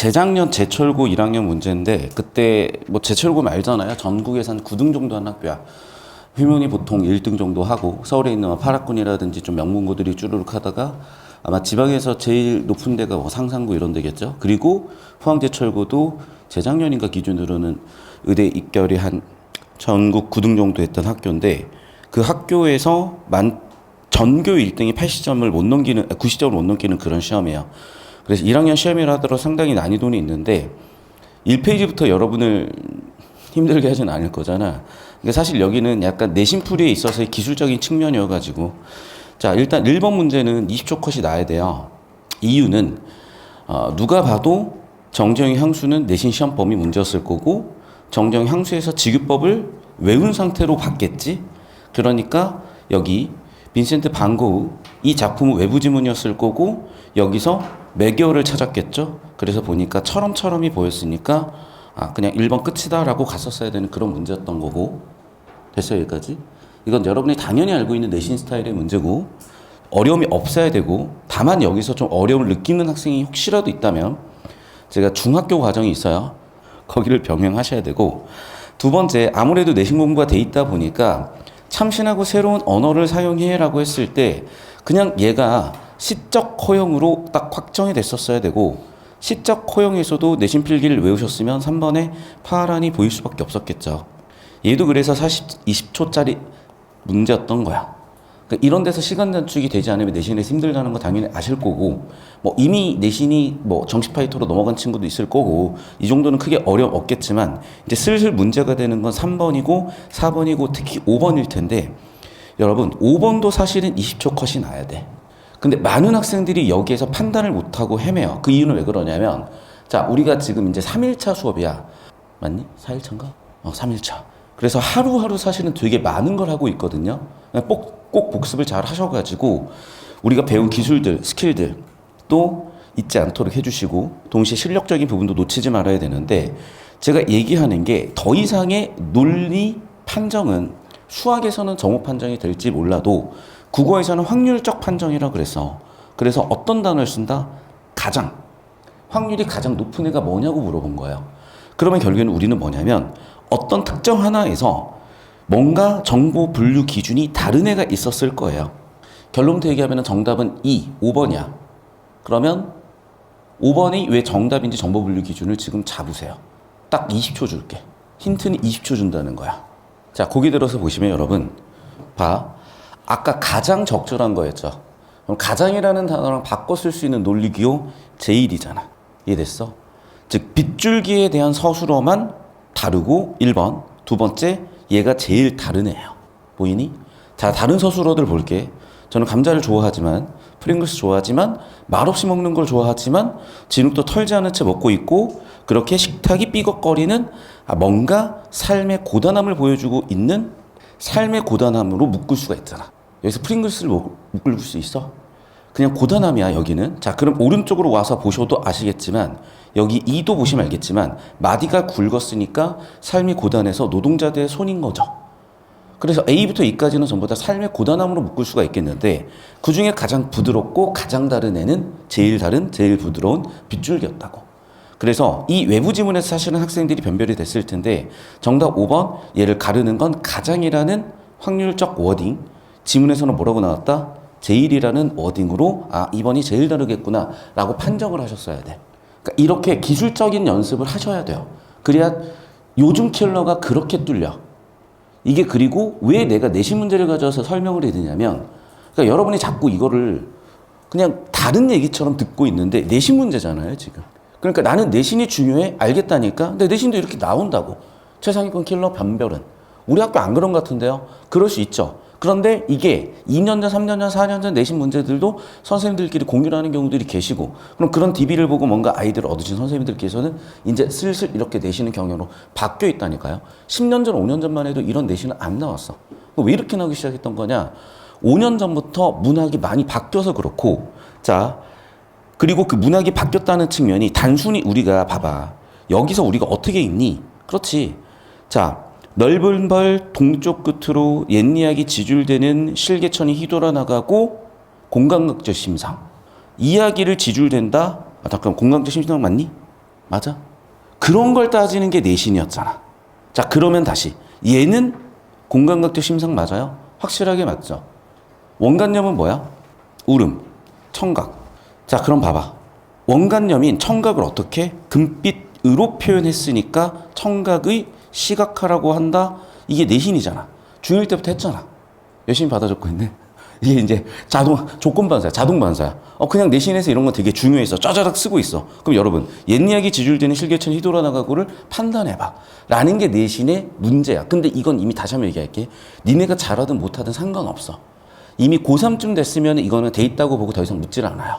재작년 제철고 1학년 문제인데 그때 뭐 제철고면 알잖아요. 전국에서 한 9등 정도 하는 학교야. 휴면이 보통 1등 정도 하고 서울에 있는 파라군이라든지 좀 명문고들이 쭈르륵 하다가 아마 지방에서 제일 높은 데가 뭐 상산고 이런 데겠죠. 그리고 포항제철고도 재작년인가 기준으로는 의대 입결이 한 전국 9등 정도 했던 학교인데 그 학교에서 전교 1등이 80점을 못 넘기는 90점을 못 넘기는 그런 시험이에요. 그래서 1학년 시험이라 하더라도 상당히 난이도는 있는데 1페이지부터 여러분을 힘들게 하진 않을 거잖아. 그러니까 사실 여기는 약간 내신풀이에 있어서의 기술적인 측면이어가지고 자 일단 1번 문제는 20초 컷이 나야 돼요. 이유는 누가 봐도 정재영 향수는 내신 시험 범위 문제였을 거고 정재영 향수에서 지규법을 외운 상태로 봤겠지. 그러니까 여기 빈센트 반 고흐 이 작품은 외부 지문이었을 거고 여기서 매개어를 찾았겠죠. 그래서 보니까 처럼처럼이 보였으니까 그냥 1번 끝이다라고 갔었어야 되는 그런 문제였던 거고. 됐어요 여기까지? 이건 여러분이 당연히 알고 있는 내신 스타일의 문제고 어려움이 없어야 되고 다만 여기서 좀 어려움을 느끼는 학생이 혹시라도 있다면 제가 중학교 과정이 있어요. 거기를 병행하셔야 되고 두 번째 아무래도 내신 공부가 돼 있다 보니까 참신하고 새로운 언어를 사용해라고 했을 때 그냥 얘가 시적 허용으로 딱 확정이 됐었어야 되고 시적 허용에서도 내신 필기를 외우셨으면 3번에 파란이 보일 수밖에 없었겠죠. 얘도 그래서 20초짜리 문제였던 거야. 그러니까 이런 데서 시간 단축이 되지 않으면 내신에서 힘들다는 거 당연히 아실 거고 뭐 이미 내신이 뭐 정식 파이터로 넘어간 친구도 있을 거고 이 정도는 크게 어려움 없겠지만 이제 슬슬 문제가 되는 건 3번이고 4번이고 특히 5번일 텐데 여러분 5번도 사실은 20초 컷이 나야 돼. 근데 많은 학생들이 여기에서 판단을 못하고 헤매요. 그 이유는 왜 그러냐면 자 우리가 지금 이제 3일차 수업이야. 맞니? 4일차인가? 3일차. 그래서 하루하루 사실은 되게 많은 걸 하고 있거든요. 꼭 복습을 잘 하셔가지고 우리가 배운 기술들, 스킬들 또 잊지 않도록 해주시고 동시에 실력적인 부분도 놓치지 말아야 되는데 제가 얘기하는 게 더 이상의 논리 판정은 수학에서는 정오 판정이 될지 몰라도 국어에서는 확률적 판정이라 그랬어. 그래서 어떤 단어를 쓴다? 가장. 확률이 가장 높은 애가 뭐냐고 물어본 거예요. 그러면 결국에는 우리는 뭐냐면 어떤 특정 하나에서 뭔가 정보 분류 기준이 다른 애가 있었을 거예요. 결론부터 얘기하면 정답은 5번이야. 그러면 5번이 왜 정답인지 정보 분류 기준을 지금 잡으세요. 딱 20초 줄게. 힌트는 20초 준다는 거야. 자, 거기 들어서 보시면 여러분 봐. 아까 가장 적절한 거였죠. 그럼 가장이라는 단어랑 바꿔 쓸 수 있는 논리기호 제1이잖아. 이해됐어? 즉 빗줄기에 대한 서술어만 다르고 1번. 두 번째 얘가 제일 다른 애예요. 보이니? 자, 다른 서술어들 볼게. 저는 감자를 좋아하지만 프링글스 좋아하지만 말없이 먹는 걸 좋아하지만 진흙도 털지 않은 채 먹고 있고 그렇게 식탁이 삐걱거리는 뭔가 삶의 고단함을 보여주고 있는 삶의 고단함으로 묶을 수가 있잖아. 여기서 프링글스를 묶을 수 있어? 그냥 고단함이야 여기는. 자 그럼 오른쪽으로 와서 보셔도 아시겠지만 여기 2도 보시면 알겠지만 마디가 굵었으니까 삶이 고단해서 노동자들의 손인 거죠. 그래서 A부터 E까지는 전부 다 삶의 고단함으로 묶을 수가 있겠는데 그 중에 가장 부드럽고 가장 다른 애는 제일 다른 제일 부드러운 빗줄기였다고. 그래서 이 외부 지문에서 사실은 학생들이 변별이 됐을 텐데 정답 5번 얘를 가르는 건 가장이라는 확률적 워딩 지문에서는 뭐라고 나왔다? 제일이라는 워딩으로 2번이 제일 다르겠구나 라고 판정을 하셨어야 돼. 그러니까 이렇게 기술적인 연습을 하셔야 돼요. 그래야 요즘 킬러가 그렇게 뚫려. 이게 그리고 왜 내가 내신 문제를 가져와서 설명을 해야 되냐면 그러니까 여러분이 자꾸 이거를 그냥 다른 얘기처럼 듣고 있는데 내신 문제잖아요 지금. 그러니까 나는 내신이 중요해 알겠다니까. 근데 내신도 이렇게 나온다고. 최상위권 킬러 변별은. 우리 학교 안 그런 것 같은데요. 그럴 수 있죠. 그런데 이게 2년 전, 3년 전, 4년 전 내신 문제들도 선생님들끼리 공유를 하는 경우들이 계시고 그럼 그런 DB를 보고 뭔가 아이들을 얻으신 선생님들께서는 이제 슬슬 이렇게 내시는 경향으로 바뀌어 있다니까요. 10년 전, 5년 전만 해도 이런 내신은 안 나왔어. 왜 이렇게 나오기 시작했던 거냐. 5년 전부터 문학이 많이 바뀌어서 그렇고 자 그리고 그 문학이 바뀌었다는 측면이 단순히 우리가 봐봐. 여기서 우리가 어떻게 읽니? 그렇지. 자 넓은 벌 동쪽 끝으로 옛이야기 지줄되는 실개천이 휘돌아 나가고 공감각적 심상. 이야기를 지줄댄다? 잠깐 공감각적 심상 맞니? 맞아? 그런 걸 따지는 게 내신이었잖아. 자, 그러면 다시 얘는 공간각도 심상 맞아요? 확실하게 맞죠? 원간염은 뭐야? 울음, 청각. 자, 그럼 봐봐. 원간염인 청각을 어떻게? 금빛으로 표현했으니까 청각의 시각화라고 한다. 이게 내신이잖아. 중1 때부터 했잖아. 열심히 받아줬고 있네. 이게 이제 조건반사야. 자동반사야. 그냥 내신에서 이런 거 되게 중요해서 짜자락 쓰고 있어. 그럼 여러분, 옛 이야기 지줄되는 실개천 휘돌아나가고를 판단해봐. 라는 게 내신의 문제야. 근데 이건 이미 다시 한번 얘기할게. 니네가 잘하든 못하든 상관없어. 이미 고3쯤 됐으면 이거는 돼 있다고 보고 더 이상 묻질 않아요.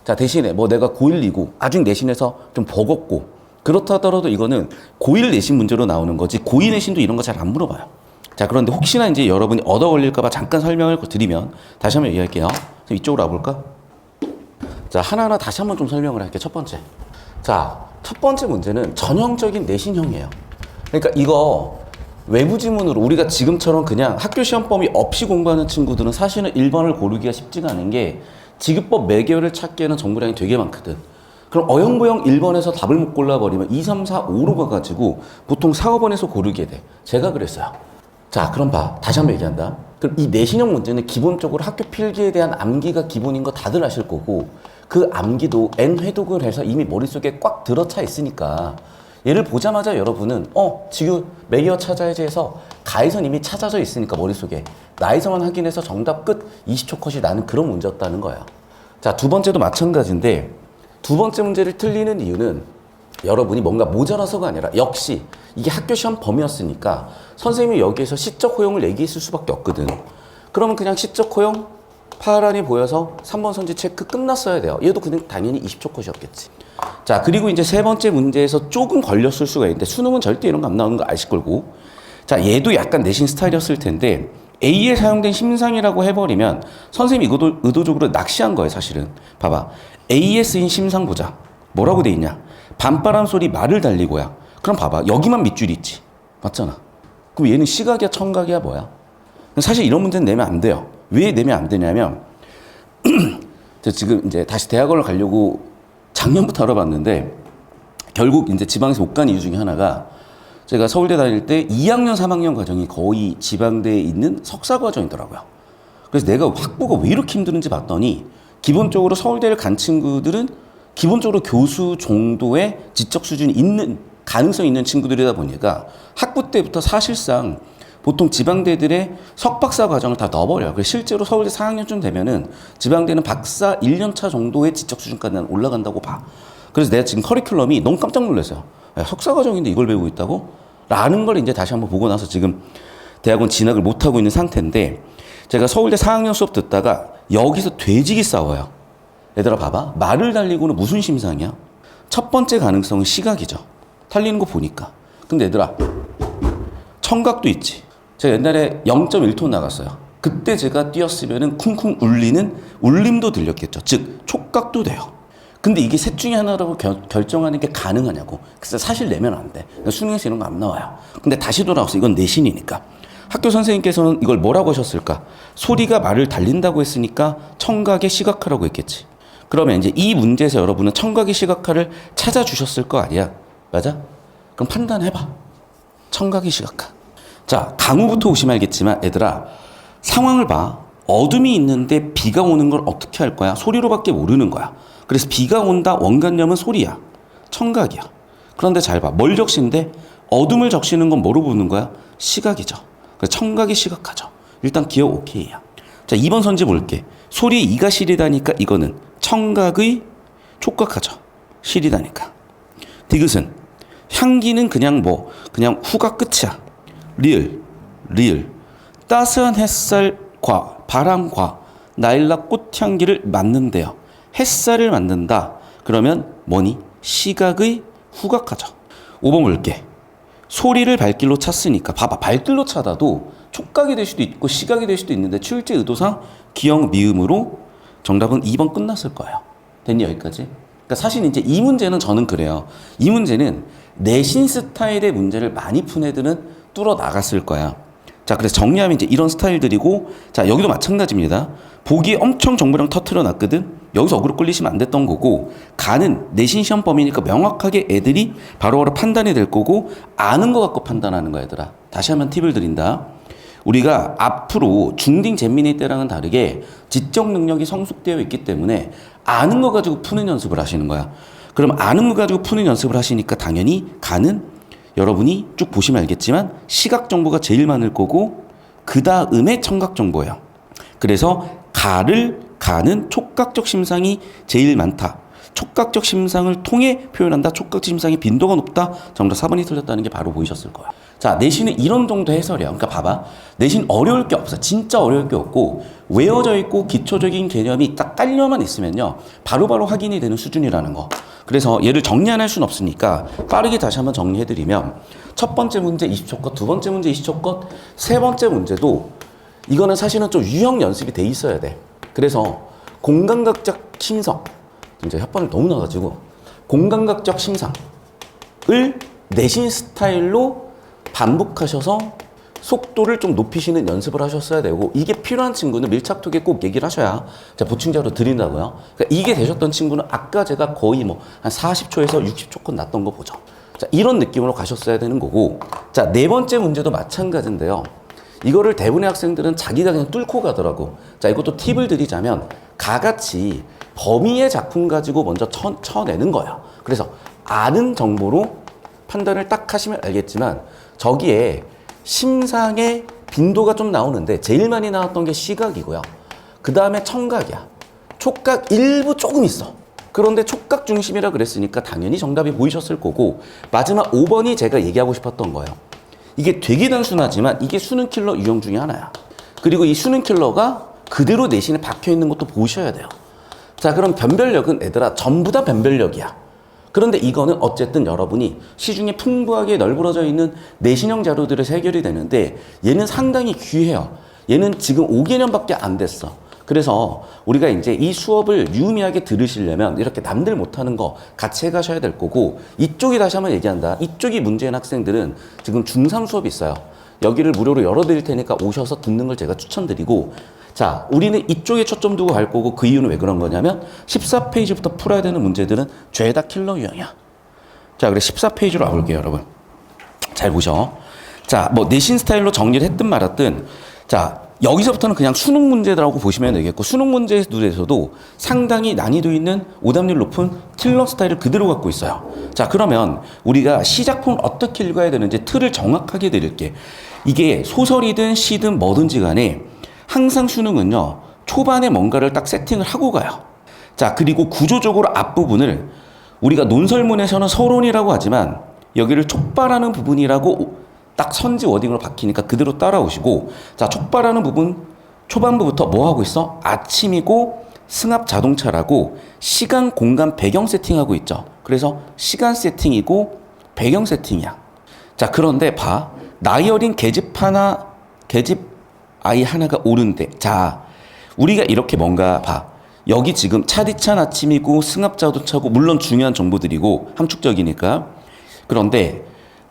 자, 대신에 뭐 내가 고1이고 아직 내신에서 좀 버겁고 그렇다 하더라도 이거는 고1 내신 문제로 나오는 거지 고2 내신도 이런 거 잘 안 물어봐요. 자, 그런데 혹시나 이제 여러분이 얻어 걸릴까봐 잠깐 설명을 드리면 다시 한번 얘기할게요. 이쪽으로 와볼까? 자, 하나하나 다시 한번 좀 설명을 할게요. 첫 번째. 자, 첫 번째 문제는 전형적인 내신형이에요. 그러니까 이거 외부 지문으로 우리가 지금처럼 그냥 학교 시험 범위 없이 공부하는 친구들은 사실은 1번을 고르기가 쉽지가 않은 게 지급법 매개열을 찾기에는 정보량이 되게 많거든. 그럼 어영부영 1번에서 답을 못 골라버리면 2, 3, 4, 5로 가가지고 보통 4, 5번에서 고르게 돼. 제가 그랬어요. 자, 그럼 봐. 다시 한번 얘기한다. 그럼 이 내신형 문제는 기본적으로 학교 필기에 대한 암기가 기본인 거 다들 아실 거고 그 암기도 N회독을 해서 이미 머릿속에 꽉 들어차 있으니까 얘를 보자마자 여러분은 지금 매개어 찾아야지 해서 가에선 이미 찾아져 있으니까 머릿속에 나에서만 확인해서 정답 끝 20초 컷이 나는 그런 문제였다는 거예요. 자, 두 번째도 마찬가지인데 두 번째 문제를 틀리는 이유는 여러분이 뭔가 모자라서가 아니라 역시 이게 학교 시험 범위였으니까 선생님이 여기에서 시적 호용을 얘기했을 수밖에 없거든. 그러면 그냥 시적 호용 파란이 보여서 3번 선지 체크 끝났어야 돼요. 얘도 그냥 당연히 20초 컷이었겠지. 자, 그리고 이제 세 번째 문제에서 조금 걸렸을 수가 있는데 수능은 절대 이런 거 안 나오는 거 아실 걸고. 자, 얘도 약간 내신 스타일이었을 텐데 A에 사용된 심상이라고 해버리면 선생님이 의도적으로 낚시한 거예요, 사실은. 봐봐. A에 쓰인 심상 보자. 뭐라고 돼 있냐? 밤바람 소리 말을 달리고야. 그럼 봐봐. 여기만 밑줄이 있지. 맞잖아. 그럼 얘는 시각이야, 청각이야, 뭐야? 사실 이런 문제는 내면 안 돼요. 왜 내면 안 되냐면 저 지금 이제 다시 대학원을 가려고 작년부터 알아봤는데 결국 이제 지방에서 못 간 이유 중에 하나가 제가 서울대 다닐 때 2학년, 3학년 과정이 거의 지방대에 있는 석사 과정이더라고요. 그래서 내가 학부가 왜 이렇게 힘드는지 봤더니 기본적으로 서울대를 간 친구들은 기본적으로 교수 정도의 지적 수준이 있는 가능성이 있는 친구들이다 보니까 학부 때부터 사실상 보통 지방대들의 석박사 과정을 다 넣어버려요. 그래서 실제로 서울대 4학년쯤 되면은 지방대는 박사 1년차 정도의 지적 수준까지 올라간다고 봐. 그래서 내가 지금 커리큘럼이 너무 깜짝 놀랐어요. 야, 석사 과정인데 이걸 배우고 있다고? 라는 걸 이제 다시 한번 보고 나서 지금 대학원 진학을 못하고 있는 상태인데 제가 서울대 4학년 수업 듣다가 여기서 돼지기 싸워요. 얘들아 봐봐. 말을 달리고는 무슨 심상이야? 첫 번째 가능성은 시각이죠. 달리는 거 보니까. 근데 얘들아 청각도 있지. 제가 옛날에 0.1톤 나갔어요. 그때 제가 뛰었으면은 쿵쿵 울리는 울림도 들렸겠죠. 즉 촉각도 돼요. 근데 이게 셋 중에 하나라고 결정하는 게 가능하냐고. 그래서 사실 내면 안 돼. 수능에서 이런 거 안 나와요. 근데 다시 돌아와서 이건 내신이니까. 학교 선생님께서는 이걸 뭐라고 하셨을까? 소리가 말을 달린다고 했으니까 청각의 시각화라고 했겠지. 그러면 이제 이 문제에서 여러분은 청각의 시각화를 찾아주셨을 거 아니야. 맞아? 그럼 판단해봐. 청각의 시각화. 자, 강우부터 오시면 알겠지만 얘들아 상황을 봐. 어둠이 있는데 비가 오는 걸 어떻게 할 거야? 소리로밖에 모르는 거야. 그래서 비가 온다 원간염은 소리야. 청각이야. 그런데 잘 봐. 뭘 적시는데 어둠을 적시는 건 뭐로 보는 거야? 시각이죠. 그래서 청각이 시각하죠. 일단 기억 오케이야. 자, 2번 선지 볼게. 소리 이가 시리다니까 이거는 청각의 촉각하죠. 시리다니까. 디귿은 향기는 그냥 그냥 후가 끝이야. 리을. 따스한 햇살과 바람과 나일락 꽃향기를 맡는데요. 햇살을 맡는다. 그러면 뭐니? 시각의 후각하죠. 5번 볼게. 소리를 발길로 찾으니까 봐봐. 발길로 찾아도 촉각이 될 수도 있고 시각이 될 수도 있는데 출제 의도상 기역 미음으로 정답은 2번 끝났을 거예요. 됐니 여기까지? 그러니까 사실 이제 이 문제는 저는 그래요. 이 문제는 내신 스타일의 문제를 많이 푼 애들은 뚫어 나갔을 거야. 자, 그래서 정리하면 이제 이런 스타일들이고, 자, 여기도 마찬가지입니다. 보기에 엄청 정보량 터트려 놨거든? 여기서 어그로 끌리시면 안 됐던 거고, 가는 내신 시험 범위니까 명확하게 애들이 바로바로 판단이 될 거고, 아는 거 갖고 판단하는 거야, 얘들아. 다시 한번 팁을 드린다. 우리가 앞으로 중딩 잼민이 때랑은 다르게 지적 능력이 성숙되어 있기 때문에 아는 거 가지고 푸는 연습을 하시는 거야. 그럼 아는 거 가지고 푸는 연습을 하시니까 당연히 가는, 여러분이 쭉 보시면 알겠지만 시각 정보가 제일 많을 거고 그 다음에 청각 정보예요. 그래서 가는 촉각적 심상이 제일 많다. 촉각적 심상을 통해 표현한다. 촉각적 심상의 빈도가 높다. 정답 4번이 틀렸다는 게 바로 보이셨을 거야. 자, 내신은 이런 정도 해설이야. 그러니까 봐봐. 내신 어려울 게 없어. 진짜 어려울 게 없고 외워져 있고 기초적인 개념이 딱 깔려만 있으면요. 바로바로 확인이 되는 수준이라는 거. 그래서 얘를 정리 안 할 수는 없으니까 빠르게 다시 한번 정리해드리면 첫 번째 문제 20초 컷, 두 번째 문제 20초 컷, 세 번째 문제도 이거는 사실은 좀 유형 연습이 돼 있어야 돼. 그래서 공감각적 심성, 이제 혓바늘 너무 나가지고 공감각적 심상을 내신 스타일로 반복하셔서 속도를 좀 높이시는 연습을 하셨어야 되고, 이게 필요한 친구는 밀착톡에 꼭 얘기를 하셔야 제가 보충자료 드린다고요. 그러니까 이게 되셨던 친구는 아까 제가 거의 뭐 한 40초에서 60초 컷 났던 거 보죠. 자, 이런 느낌으로 가셨어야 되는 거고, 자, 네 번째 문제도 마찬가지인데요. 이거를 대부분의 학생들은 자기가 그냥 뚫고 가더라고. 자, 이것도 팁을 드리자면 가같이 범위의 작품 가지고 먼저 쳐내는 거야. 그래서 아는 정보로 판단을 딱 하시면 알겠지만 저기에 심상의 빈도가 좀 나오는데 제일 많이 나왔던 게 시각이고요. 그 다음에 청각이야. 촉각 일부 조금 있어. 그런데 촉각 중심이라 그랬으니까 당연히 정답이 보이셨을 거고, 마지막 5번이 제가 얘기하고 싶었던 거예요. 이게 되게 단순하지만 이게 수능 킬러 유형 중에 하나야. 그리고 이 수능 킬러가 그대로 내신에 박혀 있는 것도 보셔야 돼요. 자, 그럼 변별력은 얘들아 전부 다 변별력이야. 그런데 이거는 어쨌든 여러분이 시중에 풍부하게 널브러져 있는 내신형 자료들에서 해결이 되는데 얘는 상당히 귀해요. 얘는 지금 5개년밖에 안 됐어. 그래서 우리가 이제 이 수업을 유의미하게 들으시려면 이렇게 남들 못하는 거 같이 해가셔야 될 거고, 이쪽이 다시 한번 얘기한다. 이쪽이 문제인 학생들은 지금 중3 수업이 있어요. 여기를 무료로 열어드릴 테니까 오셔서 듣는 걸 제가 추천드리고, 자, 우리는 이쪽에 초점 두고 갈 거고, 그 이유는 왜 그런 거냐면 14페이지부터 풀어야 되는 문제들은 죄다 킬러 유형이야. 자, 그래 14페이지로 와볼게요, 여러분. 잘 보셔. 자, 뭐 내신 스타일로 정리를 했든 말았든, 자, 여기서부터는 그냥 수능 문제라고 보시면 되겠고, 수능 문제에서도 상당히 난이도 있는 오답률 높은 킬러 스타일을 그대로 갖고 있어요. 자, 그러면 우리가 시작품을 어떻게 읽어야 되는지 틀을 정확하게 드릴게. 이게 소설이든 시든 뭐든지 간에 항상 수능은요, 초반에 뭔가를 딱 세팅을 하고 가요. 자, 그리고 구조적으로 앞부분을 우리가 논설문에서는 서론이라고 하지만 여기를 촉발하는 부분이라고 딱 선지 워딩으로 박히니까 그대로 따라오시고, 자, 촉발하는 부분 초반부부터 뭐 하고 있어? 아침이고 승합 자동차라고 시간, 공간, 배경 세팅하고 있죠. 그래서 시간 세팅이고 배경 세팅이야. 자, 그런데 봐. 나이 어린 계집 아이 하나가 오른데, 자, 우리가 이렇게 뭔가 봐. 여기 지금 차디찬 아침이고 승합 자동차고 물론 중요한 정보들이고 함축적이니까. 그런데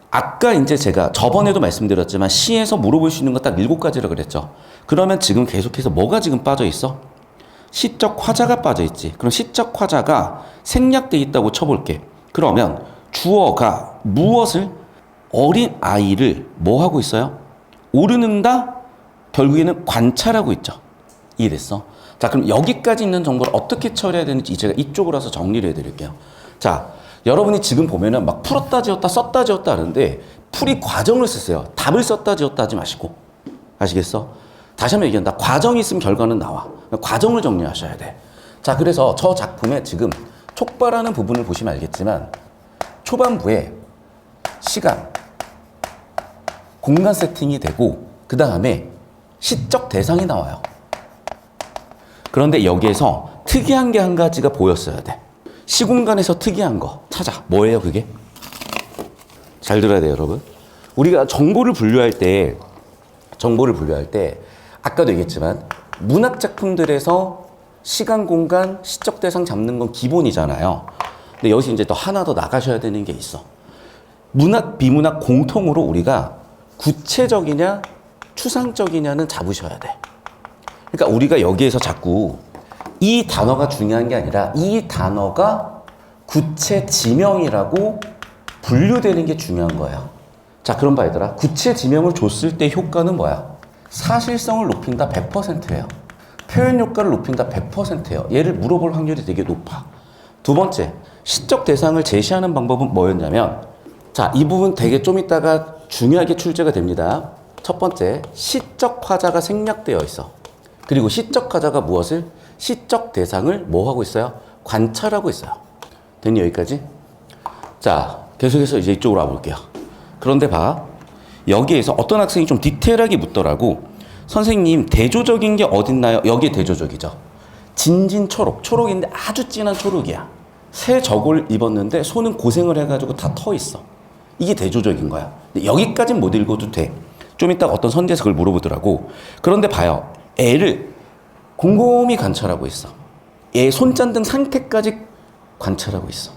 아까 이제 제가 저번에도 말씀드렸지만 시에서 물어볼 수 있는 거 딱 7가지라 그랬죠. 그러면 지금 계속해서 뭐가 지금 빠져 있어? 시적 화자가 빠져 있지. 그럼 시적 화자가 생략돼 있다고 쳐볼게. 그러면 주어가 무엇을, 어린 아이를 뭐 하고 있어요? 오르는다? 결국에는 관찰하고 있죠. 이해됐어? 자, 그럼 여기까지 있는 정보를 어떻게 처리해야 되는지 제가 이쪽으로 와서 정리를 해드릴게요. 자, 여러분이 지금 보면은 막 풀었다 지웠다 썼다 지웠다 하는데 풀이 과정을 쓰세요. 답을 썼다 지웠다 하지 마시고. 아시겠어? 다시 한번 얘기한다. 과정이 있으면 결과는 나와. 과정을 정리하셔야 돼. 자, 그래서 저 작품에 지금 촉발하는 부분을 보시면 알겠지만 초반부에 시간, 공간 세팅이 되고 그 다음에 시적 대상이 나와요. 그런데 여기에서 특이한 게 한 가지가 보였어야 돼. 시공간에서 특이한 거 찾아. 뭐예요 그게? 잘 들어야 돼요 여러분. 우리가 정보를 분류할 때 아까도 얘기했지만 문학 작품들에서 시간, 공간, 시적 대상 잡는 건 기본이잖아요. 근데 여기서 이제 또 하나 더 나가셔야 되는 게 있어. 문학, 비문학 공통으로 우리가 구체적이냐 추상적이냐는 잡으셔야 돼. 그러니까 우리가 여기에서 자꾸 이 단어가 중요한 게 아니라 이 단어가 구체 지명이라고 분류되는 게 중요한 거야. 자, 그럼 봐 얘들아. 구체 지명을 줬을 때 효과는 뭐야? 사실성을 높인다 100%예요. 표현 효과를 높인다 100%예요. 얘를 물어볼 확률이 되게 높아. 두 번째, 시적 대상을 제시하는 방법은 뭐였냐면, 자, 이 부분 되게 좀 이따가 중요하게 출제가 됩니다. 첫 번째, 시적 화자가 생략되어 있어. 그리고 시적 화자가 무엇을? 시적 대상을 뭐 하고 있어요? 관찰하고 있어요. 됐니, 여기까지? 자, 계속해서 이제 이쪽으로 와볼게요. 그런데 봐. 여기에서 어떤 학생이 좀 디테일하게 묻더라고. 선생님, 대조적인 게 어딨나요? 여기에 대조적이죠. 진진 초록. 초록인데 아주 진한 초록이야. 새 저고를 입었는데 손은 고생을 해가지고 다 터 있어. 이게 대조적인 거야. 여기까지는 못 읽어도 돼. 좀 이따 어떤 선지에서 그걸 물어보더라고. 그런데 봐요. 애를 곰곰이 관찰하고 있어. 애 손잔등 상태까지 관찰하고 있어.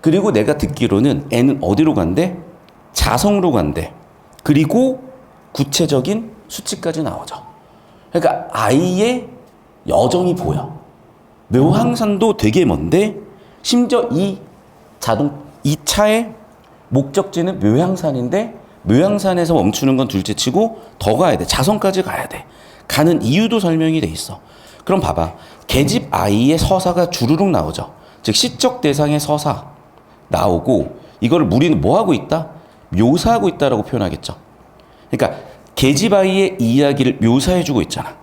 그리고 내가 듣기로는 애는 어디로 간대? 자성으로 간대. 그리고 구체적인 수치까지 나오죠. 그러니까 아이의 여정이 보여. 묘항산도 되게 먼데 심지어 이 차의 목적지는 묘향산인데 묘향산에서 멈추는 건 둘째치고 더 가야 돼. 자성까지 가야 돼. 가는 이유도 설명이 돼 있어. 그럼 봐봐. 계집 아이의 서사가 주르륵 나오죠. 즉 시적 대상의 서사 나오고 이거를 우리는 뭐 하고 있다? 묘사하고 있다라고 표현하겠죠. 그러니까 계집 아이의 이야기를 묘사해주고 있잖아.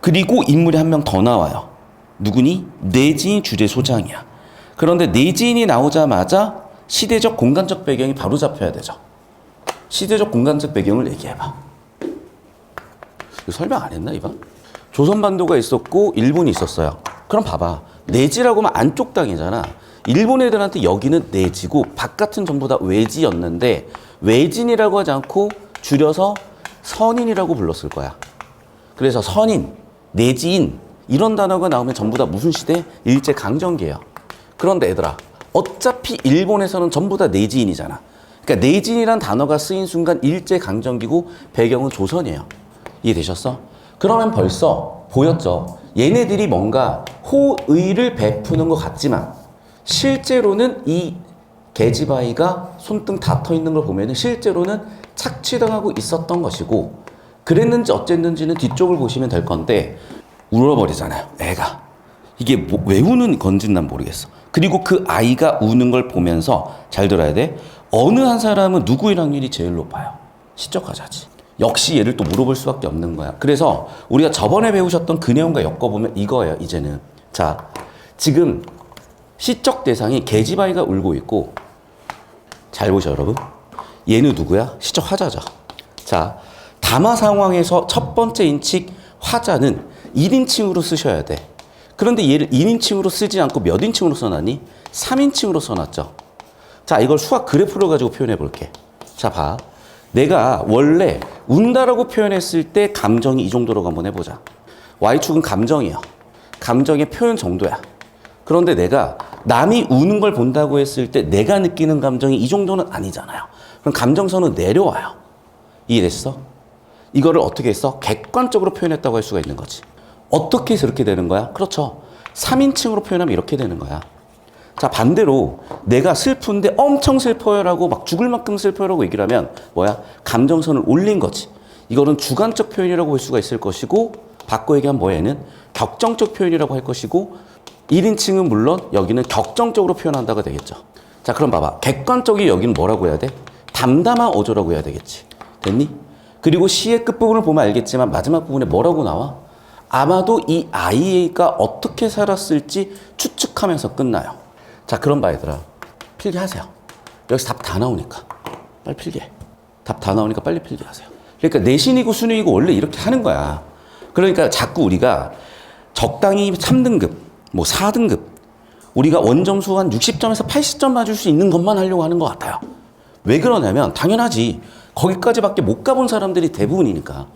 그리고 인물이 한 명 더 나와요. 누구니? 내지인 주제 소장이야. 그런데 내지인이 나오자마자 시대적 공간적 배경이 바로 잡혀야 되죠. 시대적 공간적 배경을 얘기해봐. 설명 안 했나 이번? 조선반도가 있었고 일본이 있었어요. 그럼 봐봐. 내지라고 하면 안쪽 땅이잖아. 일본 애들한테 여기는 내지고 바깥은 전부 다 외지였는데 외진이라고 하지 않고 줄여서 선인이라고 불렀을 거야. 그래서 선인, 내지인 이런 단어가 나오면 전부 다 무슨 시대? 일제강점기예요. 그런데 얘들아, 어차피 일본에서는 전부 다 내지인이잖아. 그러니까 내지인이란 단어가 쓰인 순간 일제강점기고 배경은 조선이에요. 이해되셨어? 그러면 벌써 보였죠? 얘네들이 뭔가 호의를 베푸는 것 같지만 실제로는 이 계집아이가 손등 다 터 있는 걸 보면 실제로는 착취당하고 있었던 것이고 그랬는지 어쨌는지는 뒤쪽을 보시면 될 건데 울어버리잖아요. 애가. 이게 왜 우는 건지는 난 모르겠어. 그리고 그 아이가 우는 걸 보면서 잘 들어야 돼. 어느 한 사람은 누구의 확률이 제일 높아요? 시적 화자지. 역시 얘를 또 물어볼 수밖에 없는 거야. 그래서 우리가 저번에 배우셨던 그 내용과 엮어보면 이거예요. 이제는. 자, 지금 시적 대상이 계집아이가 울고 있고 잘 보셔 여러분. 얘는 누구야? 시적 화자죠. 자, 담화 상황에서 첫 번째 인칭 화자는 1인칭으로 쓰셔야 돼. 그런데 얘를 2인칭으로 쓰지 않고 몇 인칭으로 써놨니? 3인칭으로 써놨죠. 자, 이걸 수학 그래프로 가지고 표현해 볼게. 자, 봐. 내가 원래 운다라고 표현했을 때 감정이 이 정도로 한번 해보자. Y축은 감정이에요. 감정의 표현 정도야. 그런데 내가 남이 우는 걸 본다고 했을 때 내가 느끼는 감정이 이 정도는 아니잖아요. 그럼 감정선은 내려와요. 이해됐어? 이거를 어떻게 했어? 객관적으로 표현했다고 할 수가 있는 거지. 어떻게 해서 이렇게 되는 거야? 그렇죠. 3인칭으로 표현하면 이렇게 되는 거야. 자, 반대로 내가 슬픈데 엄청 슬퍼요라고 막 죽을 만큼 슬퍼요라고 얘기를 하면 뭐야? 감정선을 올린 거지. 이거는 주관적 표현이라고 볼 수가 있을 것이고 바꿔 얘기하면 뭐야? 격정적 표현이라고 할 것이고 1인칭은 물론 여기는 격정적으로 표현한다가 되겠죠. 자, 그럼 봐봐. 객관적이 여기는 뭐라고 해야 돼? 담담한 어조라고 해야 되겠지. 됐니? 그리고 시의 끝부분을 보면 알겠지만 마지막 부분에 뭐라고 나와? 아마도 이 아이가 어떻게 살았을지 추측하면서 끝나요. 자, 그럼 봐 얘들아. 필기하세요. 여기서 답 다 나오니까 빨리 필기해. 답 다 나오니까 빨리 필기하세요. 그러니까 내신이고 수능이고 원래 이렇게 하는 거야. 그러니까 자꾸 우리가 적당히 3등급, 뭐 4등급 우리가 원점수 한 60점에서 80점 맞을 수 있는 것만 하려고 하는 것 같아요. 왜 그러냐면 당연하지. 거기까지밖에 못 가본 사람들이 대부분이니까.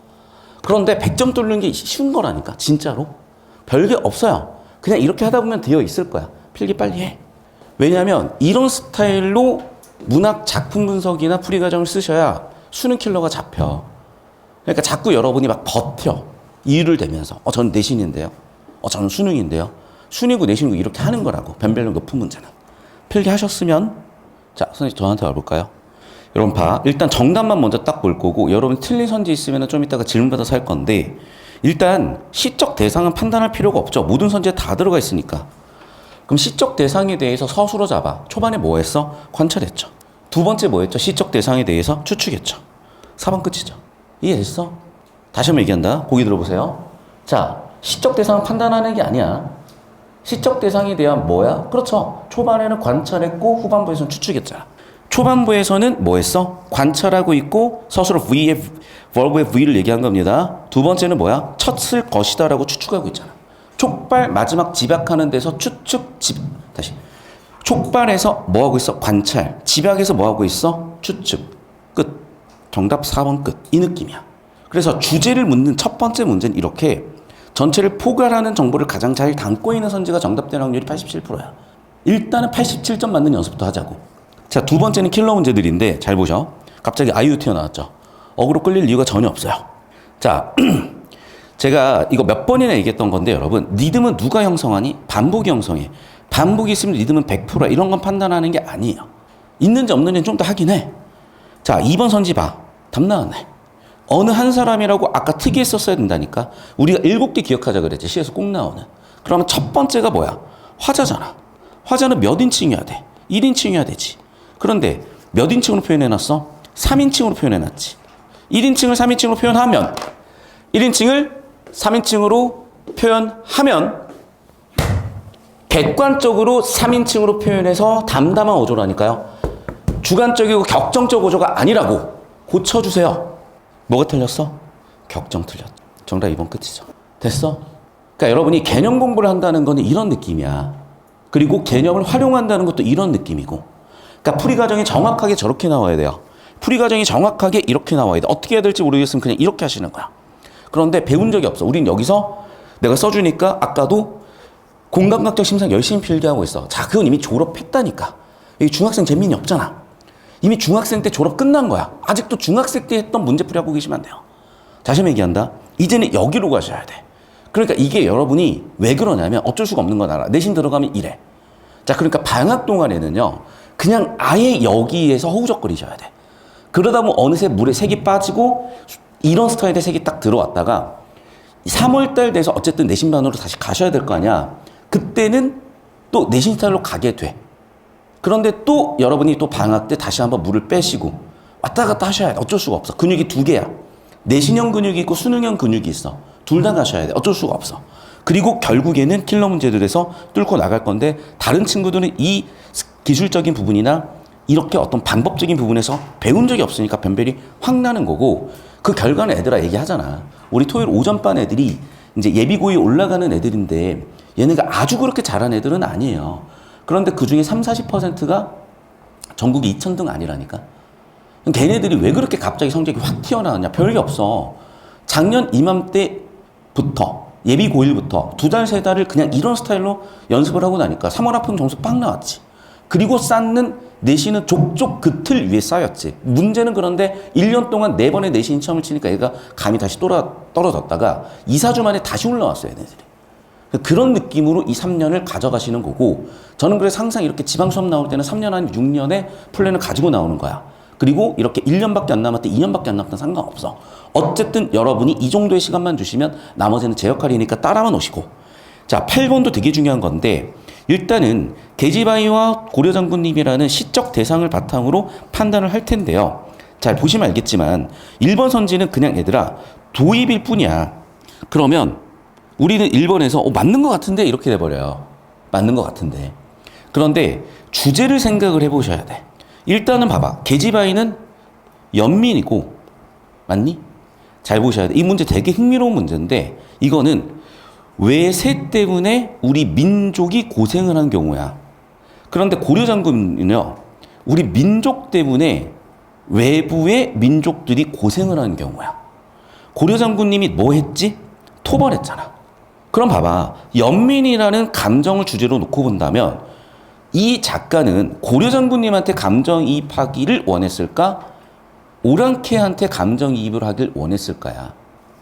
그런데 100점 뚫는 게 쉬운 거라니까. 진짜로. 별게 없어요. 그냥 이렇게 하다 보면 되어 있을 거야. 필기 빨리 해. 왜냐하면 이런 스타일로 문학 작품 분석이나 풀이 과정을 쓰셔야 수능 킬러가 잡혀. 그러니까 자꾸 여러분이 막 버텨. 이유를 대면서 저는 내신인데요. 저는 수능인데요. 순위고 내신이고 이렇게 하는 거라고. 변별력 높은 문제는. 필기하셨으면 자, 선생님 저한테 와볼까요? 여러분 봐. 일단 정답만 먼저 딱 볼 거고 여러분 틀린 선지 있으면 좀 이따가 질문 받아서 할 건데 일단 시적 대상은 판단할 필요가 없죠. 모든 선지에 다 들어가 있으니까. 그럼 시적 대상에 대해서 서술어 잡아. 초반에 뭐 했어? 관찰했죠. 두 번째 뭐 했죠? 시적 대상에 대해서 추측했죠. 4번 끝이죠. 이해됐어? 다시 한번 얘기한다. 보기 들어보세요. 자, 시적 대상은 판단하는 게 아니야. 시적 대상에 대한 뭐야? 그렇죠. 초반에는 관찰했고 후반부에서는 추측했잖아. 초반부에서는 뭐 했어? 관찰하고 있고 서술어 V의 verb의 V를 얘기한 겁니다. 두 번째는 뭐야? 쳤을 것이다 라고 추측하고 있잖아. 촉발 마지막 집약하는 데서 추측 다시 촉발에서 뭐하고 있어? 관찰. 집약에서 뭐하고 있어? 추측. 끝. 정답 4번 끝. 이 느낌이야. 그래서 주제를 묻는 첫 번째 문제는 이렇게 전체를 포괄하는 정보를 가장 잘 담고 있는 선지가 정답될 확률이 87%야. 일단은 87점 맞는 연습부터 하자고. 자, 두 번째는 킬러 문제들인데 잘 보셔. 갑자기 아이유 튀어나왔죠. 어그로 끌릴 이유가 전혀 없어요. 자, 제가 이거 몇 번이나 얘기했던 건데 여러분 리듬은 누가 형성하니? 반복이 형성해. 반복이 있으면 리듬은 100%야. 이런 건 판단하는 게 아니에요. 있는지 없는지는 좀 더 하긴 해. 자, 2번 선지 봐. 답 나왔네. 어느 한 사람이라고 아까 특이했었어야 된다니까. 우리가 7개 기억하자 그랬지. 시에서 꼭 나오는. 그러면 첫 번째가 뭐야? 화자잖아. 화자는 몇 인칭이어야 돼? 1인칭이어야 되지. 그런데 몇 인칭으로 표현해놨어? 3인칭으로 표현해놨지. 1인칭을 3인칭으로 표현하면 1인칭을 3인칭으로 표현하면 객관적으로 3인칭으로 표현해서 담담한 어조라니까요. 주관적이고 격정적 어조가 아니라고 고쳐주세요. 뭐가 틀렸어? 격정 틀렸어. 정답 2번 끝이죠. 됐어? 그러니까 여러분이 개념 공부를 한다는 건 이런 느낌이야. 그리고 개념을 활용한다는 것도 이런 느낌이고. 그러니까 풀이 과정이 정확하게 저렇게 나와야 돼요. 풀이 과정이 정확하게 이렇게 나와야 돼. 어떻게 해야 될지 모르겠으면 그냥 이렇게 하시는 거야. 그런데 배운 적이 없어. 우린 여기서 내가 써주니까 아까도 공감각적 심상 열심히 필기하고 있어. 자, 그건 이미 졸업했다니까. 여기 중학생 재민이 없잖아. 이미 중학생 때 졸업 끝난 거야. 아직도 중학생 때 했던 문제풀이 하고 계시면 안 돼요. 다시 한번 얘기한다. 이제는 여기로 가셔야 돼. 그러니까 이게 여러분이 왜 그러냐면 어쩔 수가 없는 건 알아. 내신 들어가면 이래. 자, 그러니까 방학 동안에는요. 그냥 아예 여기에서 허우적거리셔야 돼. 그러다 보면 어느새 물에 색이 빠지고 이런 스타일의 색이 딱 들어왔다가 3월달 돼서 어쨌든 내신반으로 다시 가셔야 될 거 아니야. 그때는 또 내신 스타일로 가게 돼. 그런데 또 여러분이 또 방학 때 다시 한번 물을 빼시고 왔다 갔다 하셔야 돼. 어쩔 수가 없어. 근육이 두 개야. 내신형 근육이 있고 수능형 근육이 있어. 둘 다 가셔야 돼. 어쩔 수가 없어. 그리고 결국에는 킬러 문제들에서 뚫고 나갈 건데 다른 친구들은 이 기술적인 부분이나 이렇게 어떤 방법적인 부분에서 배운 적이 없으니까 변별이 확 나는 거고 그 결과는 애들아 얘기하잖아. 우리 토요일 오전반 애들이 이제 예비고에 올라가는 애들인데 얘네가 아주 그렇게 잘한 애들은 아니에요. 그런데 그 중에 30~40%가 전국이 2000등 아니라니까. 걔네들이 왜 그렇게 갑자기 성적이 확 튀어나왔냐? 별게 없어. 작년 이맘때부터 예비 고1부터 2달, 3달을 그냥 이런 스타일로 연습을 하고 나니까 3월 합평 점수 빵 나왔지. 그리고 쌓는 내신은 족족 그 틀 위에 쌓였지. 문제는 그런데 1년 동안 4번의 내신 시험을 치니까 얘가 감이 다시 떨어졌다가 2, 4주 만에 다시 올라왔어요, 얘네들이. 그런 느낌으로 이 3년을 가져가시는 거고 저는 그래서 항상 이렇게 지방수업 나올 때는 3년 아니 6년의 플랜을 가지고 나오는 거야. 그리고 이렇게 1년밖에 안 남았다, 2년밖에 안 남았다 상관없어. 어쨌든 여러분이 이 정도의 시간만 주시면 나머지는 제 역할이니까 따라만 오시고. 자, 8번도 되게 중요한 건데 일단은 계지바이와 고려장군님이라는 시적 대상을 바탕으로 판단을 할 텐데요. 잘 보시면 알겠지만 1번 선지는 그냥 얘들아 도입일 뿐이야. 그러면 우리는 1번에서 맞는 것 같은데 이렇게 돼버려요. 맞는 것 같은데. 그런데 주제를 생각을 해보셔야 돼. 일단은 봐봐. 계지바이는 연민이고 맞니? 잘 보셔야 돼. 이 문제 되게 흥미로운 문제인데 이거는 외세 때문에 우리 민족이 고생을 한 경우야. 그런데 고려장군은요. 우리 민족 때문에 외부의 민족들이 고생을 한 경우야. 고려장군님이 뭐 했지? 토벌했잖아. 그럼 봐봐. 연민이라는 감정을 주제로 놓고 본다면 이 작가는 고려장군님한테 감정이입하기를 원했을까? 오랑캐한테 감정이입을 하길 원했을까야.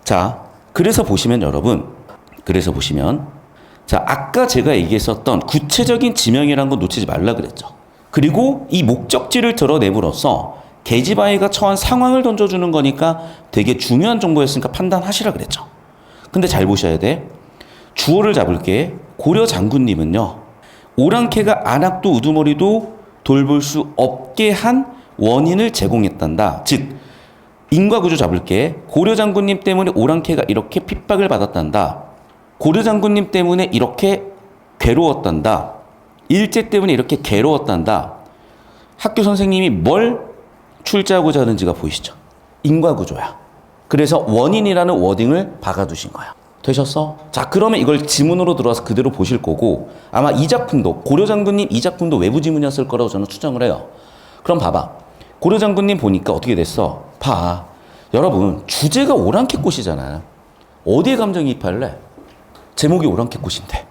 자, 그래서 보시면 여러분, 그래서 보시면 자, 아까 제가 얘기했었던 구체적인 지명이라는 건 놓치지 말라 그랬죠. 그리고 이 목적지를 드러내므로써 계집아이가 처한 상황을 던져주는 거니까 되게 중요한 정보였으니까 판단하시라 그랬죠. 근데 잘 보셔야 돼. 주어를 잡을게. 고려 장군님은요, 오랑캐가 안악도 우두머리도 돌볼 수 없게 한 원인을 제공했단다. 즉, 인과구조 잡을게. 고려 장군님 때문에 오랑캐가 이렇게 핍박을 받았단다. 고려 장군님 때문에 이렇게 괴로웠단다. 일제 때문에 이렇게 괴로웠단다. 학교 선생님이 뭘 출제하고자 하는지가 보이시죠? 인과구조야. 그래서 원인이라는 워딩을 박아두신 거야. 되셨어? 자, 그러면 이걸 지문으로 들어와서 그대로 보실 거고, 아마 이 작품도, 고려 장군님 이 작품도 외부 지문이었을 거라고 저는 추정을 해요. 그럼 봐봐. 고려 장군님 보니까 어떻게 됐어? 봐. 여러분, 주제가 오랑캐꽃이잖아요. 어디에 감정이입할래? 제목이 오랑캐꽃인데.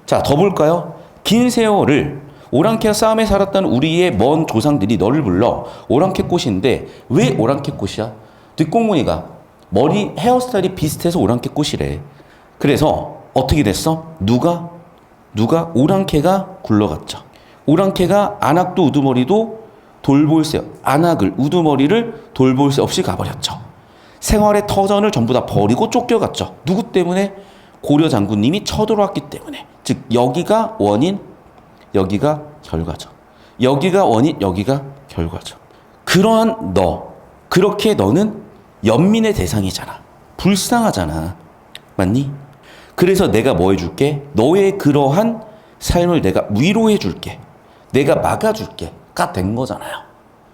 자, 더 볼까요? 긴 세월을 오랑캐와 싸움에 살았던 우리의 먼 조상들이 너를 불러 오랑캐꽃인데 왜 오랑캐꽃이야? 뒷공무니가 머리 헤어스타일이 비슷해서 오랑캐꽃이래. 그래서 어떻게 됐어? 누가 오랑캐가 굴러갔죠. 오랑캐가 안악도 우두머리도 돌볼 새, 안악을 우두머리를 돌볼 새 없이 가버렸죠. 생활의 터전을 전부 다 버리고 쫓겨갔죠. 누구 때문에? 고려 장군님이 쳐들어왔기 때문에. 즉, 여기가 원인, 여기가 결과죠. 여기가 원인, 여기가 결과죠. 그러한 너, 그렇게 너는 연민의 대상이잖아. 불쌍하잖아. 맞니? 그래서 내가 뭐 해줄게? 너의 그러한 삶을 내가 위로해줄게. 내가 막아줄게. 가 된 거잖아요.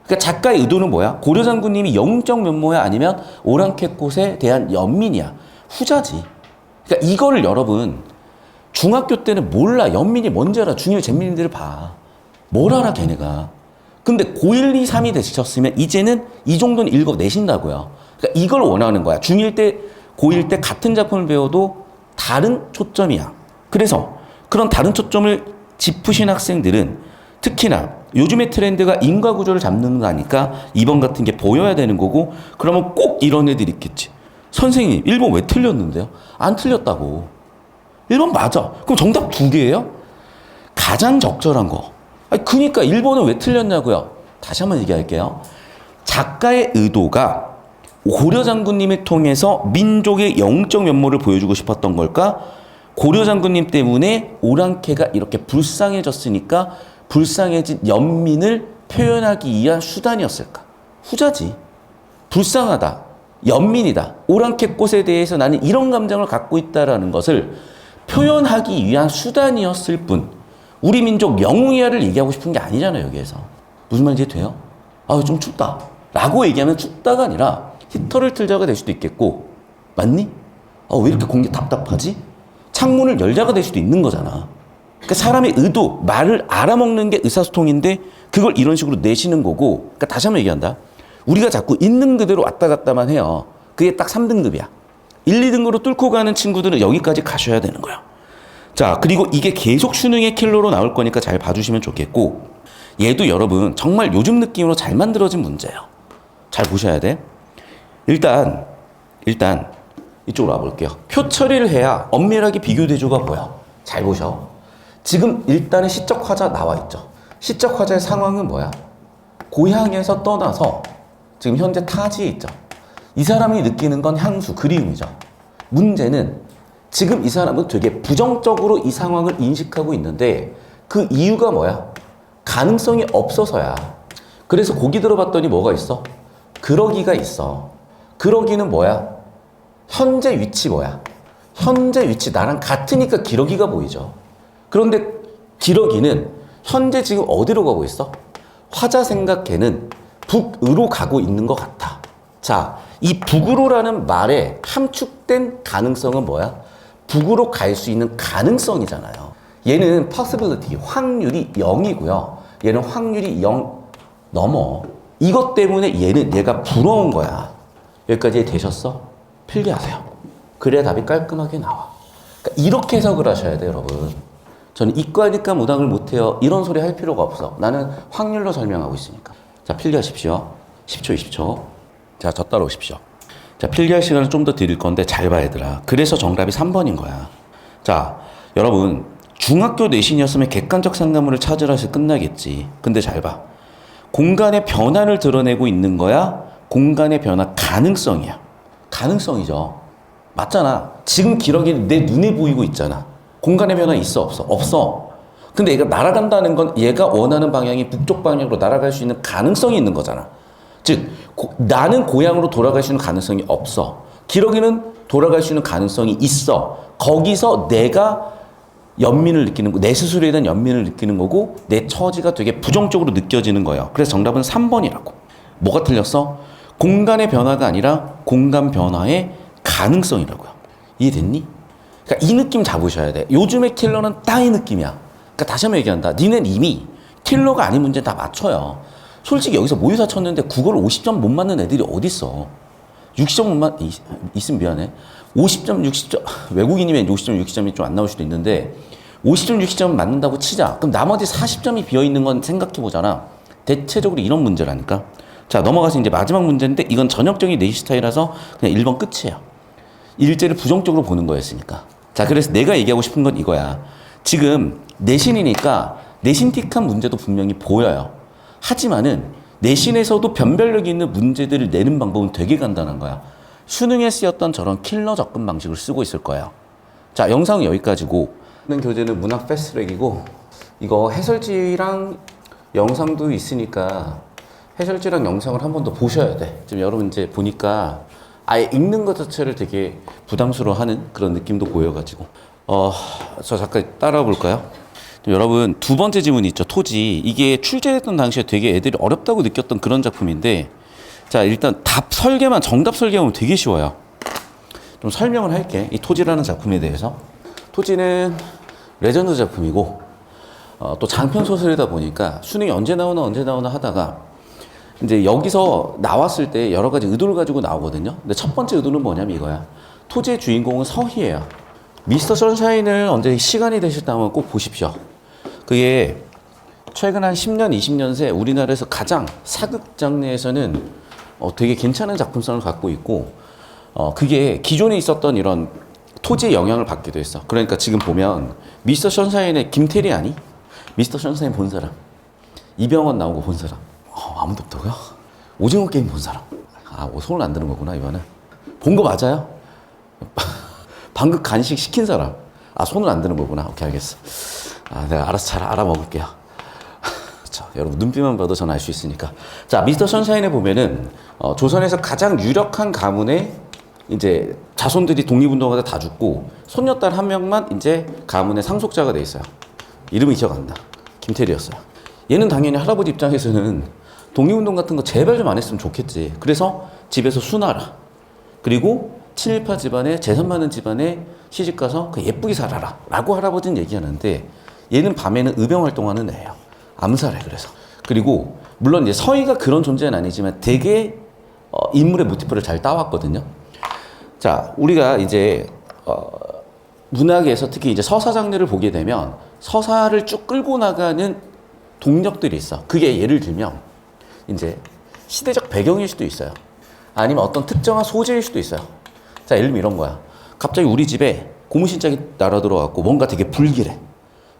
그러니까 작가의 의도는 뭐야? 고려 장군님이 영웅적 면모야? 아니면 오랑캐꽃에 대한 연민이야? 후자지. 그러니까 이거를 여러분 중학교 때는 몰라. 연민이 뭔지 알아. 중1 잼민이들을 봐. 뭘 알아 걔네가. 근데 고1, 2, 3이 되셨으면 이제는 이 정도는 읽어내신다고요. 그러니까 이걸 원하는 거야. 중1 때, 고1 때 같은 작품을 배워도 다른 초점이야. 그래서 그런 다른 초점을 짚으신 학생들은 특히나 요즘의 트렌드가 인과구조를 잡는다니까 이번 같은 게 보여야 되는 거고, 그러면 꼭 이런 애들이 있겠지. 선생님, 1번 왜 틀렸는데요? 안 틀렸다고. 1번 맞아. 그럼 정답 2개예요? 가장 적절한 거. 아니, 그니까 1번은 왜 틀렸냐고요? 다시 한번 얘기할게요. 작가의 의도가 고려 장군님을 통해서 민족의 영적 면모를 보여주고 싶었던 걸까? 고려 장군님 때문에 오랑캐가 이렇게 불쌍해졌으니까 불쌍해진 연민을 표현하기 위한 수단이었을까? 후자지. 불쌍하다. 연민이다. 오랑캐꽃에 대해서 나는 이런 감정을 갖고 있다라는 것을 표현하기 위한 수단이었을 뿐, 우리 민족 영웅이야를 얘기하고 싶은 게 아니잖아요, 여기에서. 무슨 말인지 돼요? 아, 좀 춥다. 라고 얘기하면 춥다가 아니라 히터를 틀자가 될 수도 있겠고, 맞니? 왜 이렇게 공기 답답하지? 창문을 열자가 될 수도 있는 거잖아. 그러니까 사람의 의도, 말을 알아먹는 게 의사소통인데 그걸 이런 식으로 내시는 거고, 그러니까 다시 한번 얘기한다. 우리가 자꾸 있는 그대로 왔다 갔다만 해요. 그게 딱 3등급이야. 1, 2등급으로 뚫고 가는 친구들은 여기까지 가셔야 되는 거야. 자, 그리고 이게 계속 수능의 킬러로 나올 거니까 잘 봐주시면 좋겠고, 얘도 여러분 정말 요즘 느낌으로 잘 만들어진 문제예요. 잘 보셔야 돼. 일단 이쪽으로 와볼게요. 표 처리를 해야 엄밀하게 비교 대조가 보여. 잘 보셔. 지금 일단은 시적 화자 나와 있죠. 시적 화자의 상황은 뭐야? 고향에서 떠나서 지금 현재 타지에 있죠. 이 사람이 느끼는 건 향수, 그리움이죠. 문제는 지금 이 사람은 되게 부정적으로 이 상황을 인식하고 있는데 그 이유가 뭐야? 가능성이 없어서야. 그래서 거기 들어봤더니 뭐가 있어? 그러기가 있어. 그러기는 뭐야? 현재 위치 뭐야? 현재 위치 나랑 같으니까 기러기가 보이죠. 그런데 기러기는 현재 지금 어디로 가고 있어? 화자 생각해는 북으로 가고 있는 것 같아. 자, 이 북으로라는 말에 함축된 가능성은 뭐야? 북으로 갈 수 있는 가능성이잖아요. 얘는 possibility, 확률이 0이고요. 얘는 확률이 0 넘어. 이것 때문에 얘가 부러운 거야. 여기까지 되셨어? 필기하세요. 그래야 답이 깔끔하게 나와. 그러니까 이렇게 해석을 하셔야 돼요, 여러분. 저는 이과니까 문학을 못해요. 이런 소리 할 필요가 없어. 나는 확률로 설명하고 있으니까. 자, 필기하십시오. 10초, 20초. 자, 저 따라오십시오. 자, 필기할 시간을 좀 더 드릴 건데 잘 봐야 얘들아. 그래서 정답이 3번인 거야. 자, 여러분, 중학교 내신이었으면 객관적 상담물을 찾으라 해서 끝나겠지. 근데 잘 봐. 공간의 변화를 드러내고 있는 거야? 공간의 변화 가능성이야. 가능성이죠. 맞잖아. 지금 기록이 내 눈에 보이고 있잖아. 공간의 변화 있어, 없어? 없어. 근데 얘가 날아간다는 건 얘가 원하는 방향이 북쪽 방향으로 날아갈 수 있는 가능성이 있는 거잖아. 즉, 나는 고향으로 돌아갈 수 있는 가능성이 없어. 기러기는 돌아갈 수 있는 가능성이 있어. 거기서 내가 연민을 느끼는 거, 내 스스로에 대한 연민을 느끼는 거고 내 처지가 되게 부정적으로 느껴지는 거예요. 그래서 정답은 3번이라고. 뭐가 틀렸어? 공간의 변화가 아니라 공간 변화의 가능성이라고요. 이해됐니? 그러니까 이 느낌 잡으셔야 돼. 요즘의 킬러는 딱 이 느낌이야. 그러니까 다시 한번 얘기한다. 니는 이미 킬러가 아닌 문제 다 맞춰요. 솔직히 여기서 모의사 쳤는데 국어를 50점 못 맞는 애들이 어딨어. 60점 못 맞, 있으면 미안해. 50점, 60점, 외국인이면 50점, 60점이 좀 안 나올 수도 있는데 50점, 60점 맞는다고 치자. 그럼 나머지 40점이 비어있는 건 생각해보잖아. 대체적으로 이런 문제라니까. 자, 넘어가서 이제 마지막 문제인데 이건 전형적인 내신 스타일이라서 그냥 1번 끝이에요. 일제를 부정적으로 보는 거였으니까. 자, 그래서 내가 얘기하고 싶은 건 이거야. 지금 내신이니까 내신틱한 문제도 분명히 보여요. 하지만은 내신에서도 변별력이 있는 문제들을 내는 방법은 되게 간단한 거야. 수능에 쓰였던 저런 킬러 접근 방식을 쓰고 있을 거예요. 자, 영상은 여기까지고 교재는 문학 패스트트랙이고 이거 해설지랑 영상도 있으니까 해설지랑 영상을 한 번 더 보셔야 돼. 지금 여러분 이제 보니까 아예 읽는 것 자체를 되게 부담스러워하는 그런 느낌도 보여가지고 저 잠깐 따라와 볼까요? 여러분 두 번째 지문이 있죠. 토지. 이게 출제했던 당시에 되게 애들이 어렵다고 느꼈던 그런 작품인데 자, 일단 답 설계만 정답 설계하면 되게 쉬워요. 좀 설명을 할게. 이 토지라는 작품에 대해서. 토지는 레전드 작품이고 또 장편 소설이다 보니까 수능이 언제 나오나 하다가 이제 여기서 나왔을 때 여러 가지 의도를 가지고 나오거든요. 근데 첫 번째 의도는 뭐냐면 이거야. 토지의 주인공은 서희예요. 미스터 선샤인을 언제 시간이 되셨다면 꼭 보십시오. 그게 최근 한 10년, 20년 새 우리나라에서 가장 사극 장르에서는 되게 괜찮은 작품성을 갖고 있고 그게 기존에 있었던 이런 토지의 영향을 받기도 했어. 그러니까 지금 보면 미스터 선샤인의 김태리 아니? 미스터 선샤인 본 사람. 이병헌 나오고 본 사람. 아무도 없다고요? 오징어 게임 본 사람. 손을 안 드는 거구나 이번엔. 본 거 맞아요? 방금 간식 시킨 사람. 손을 안 드는 거구나. 오케이, 알겠어. 내가 알아서 잘 알아먹을게요. 자, 여러분 눈빛만 봐도 전 알 수 있으니까. 자, 미스터 선샤인에 보면은 조선에서 가장 유력한 가문의 이제 자손들이 독립운동하다 다 죽고 손녀딸 한 명만 이제 가문의 상속자가 돼 있어요. 이름이 기억 안 나. 김태리였어요. 얘는 당연히 할아버지 입장에서는 독립운동 같은 거 제발 좀 안 했으면 좋겠지. 그래서 집에서 수나라. 그리고 친일파 집안에 재산 많은 집안에 시집가서 예쁘게 살아라. 라고 할아버지는 얘기하는데 얘는 밤에는 의병 활동하는 애예요. 암살해, 그래서. 그리고 물론 이제 서희가 그런 존재는 아니지만 되게 인물의 모티프를 잘 따왔거든요. 자, 우리가 이제 문학에서 특히 이제 서사 장르를 보게 되면 서사를 쭉 끌고 나가는 동력들이 있어. 그게 예를 들면 이제 시대적 배경일 수도 있어요. 아니면 어떤 특정한 소재일 수도 있어요. 자, 예를 들면 이런 거야. 갑자기 우리 집에 고무신짝이 날아 들어왔고 뭔가 되게 불길해.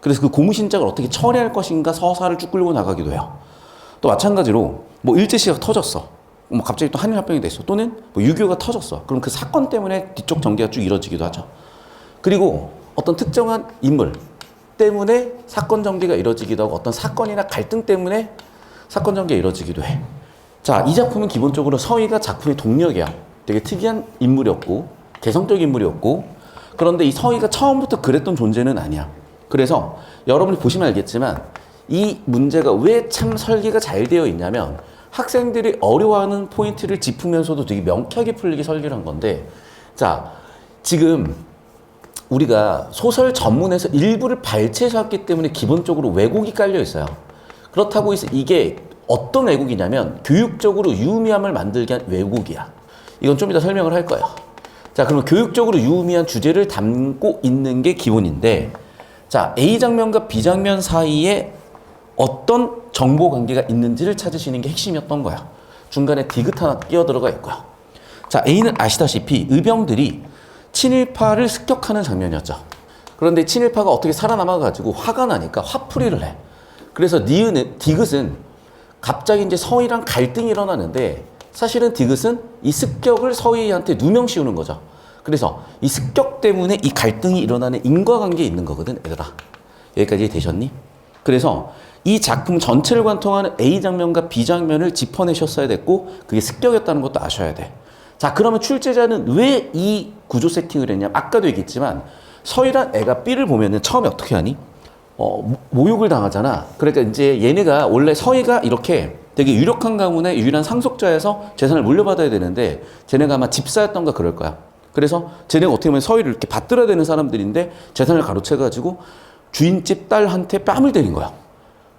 그래서 그 고무신짝을 어떻게 처리할 것인가 서사를 쭉 끌고 나가기도 해요. 또 마찬가지로 뭐 일제시대가 터졌어. 뭐 갑자기 또 한일합병이 됐어. 또는 뭐 6.25가 터졌어. 그럼 그 사건 때문에 뒤쪽 전개가 쭉 이루어지기도 하죠. 그리고 어떤 특정한 인물 때문에 사건 전개가 이루어지기도 하고 어떤 사건이나 갈등 때문에 사건 전개가 이루어지기도 해. 자, 이 작품은 기본적으로 서희가 작품의 동력이야. 되게 특이한 인물이었고 개성적 인물이었고 그런데 이 서희가 처음부터 그랬던 존재는 아니야. 그래서 여러분이 보시면 알겠지만 이 문제가 왜 참 설계가 잘 되어 있냐면 학생들이 어려워하는 포인트를 짚으면서도 되게 명쾌하게 풀리게 설계를 한 건데 자, 지금 우리가 소설 전문에서 일부를 발췌해서 했기 때문에 기본적으로 왜곡이 깔려 있어요. 그렇다고 해서 이게 어떤 왜곡이냐면 교육적으로 유의미함을 만들게 한 왜곡이야. 이건 좀 이따 설명을 할 거예요. 자, 그러면 교육적으로 유의미한 주제를 담고 있는 게 기본인데 자, A 장면과 B 장면 사이에 어떤 정보 관계가 있는지를 찾으시는 게 핵심이었던 거야. 중간에 디귿 하나 끼어 들어가 있고요. 자, A는 아시다시피 의병들이 친일파를 습격하는 장면이었죠. 그런데 친일파가 어떻게 살아남아가지고 화가 나니까 화풀이를 해. 그래서 디귿은 갑자기 이제 서희랑 갈등이 일어나는데 사실은 디귿은 이 습격을 서희한테 누명 씌우는 거죠. 그래서 이 습격 때문에 이 갈등이 일어나는 인과관계에 있는 거거든, 얘들아. 여기까지 되셨니? 그래서 이 작품 전체를 관통하는 A 장면과 B 장면을 짚어내셨어야 됐고 그게 습격이었다는 것도 아셔야 돼. 자, 그러면 출제자는 왜 이 구조 세팅을 했냐? 아까도 얘기했지만 서희란 애가 B를 보면은 처음에 어떻게 하니? 모욕을 당하잖아. 그러니까 이제 얘네가 원래 서희가 이렇게 되게 유력한 가문의 유일한 상속자여서 재산을 물려받아야 되는데 쟤네가 아마 집사였던가 그럴 거야. 그래서 쟤네가 어떻게 보면 서희를 이렇게 받들어야 되는 사람들인데 재산을 가로채가지고 주인집 딸한테 뺨을 때린 거야.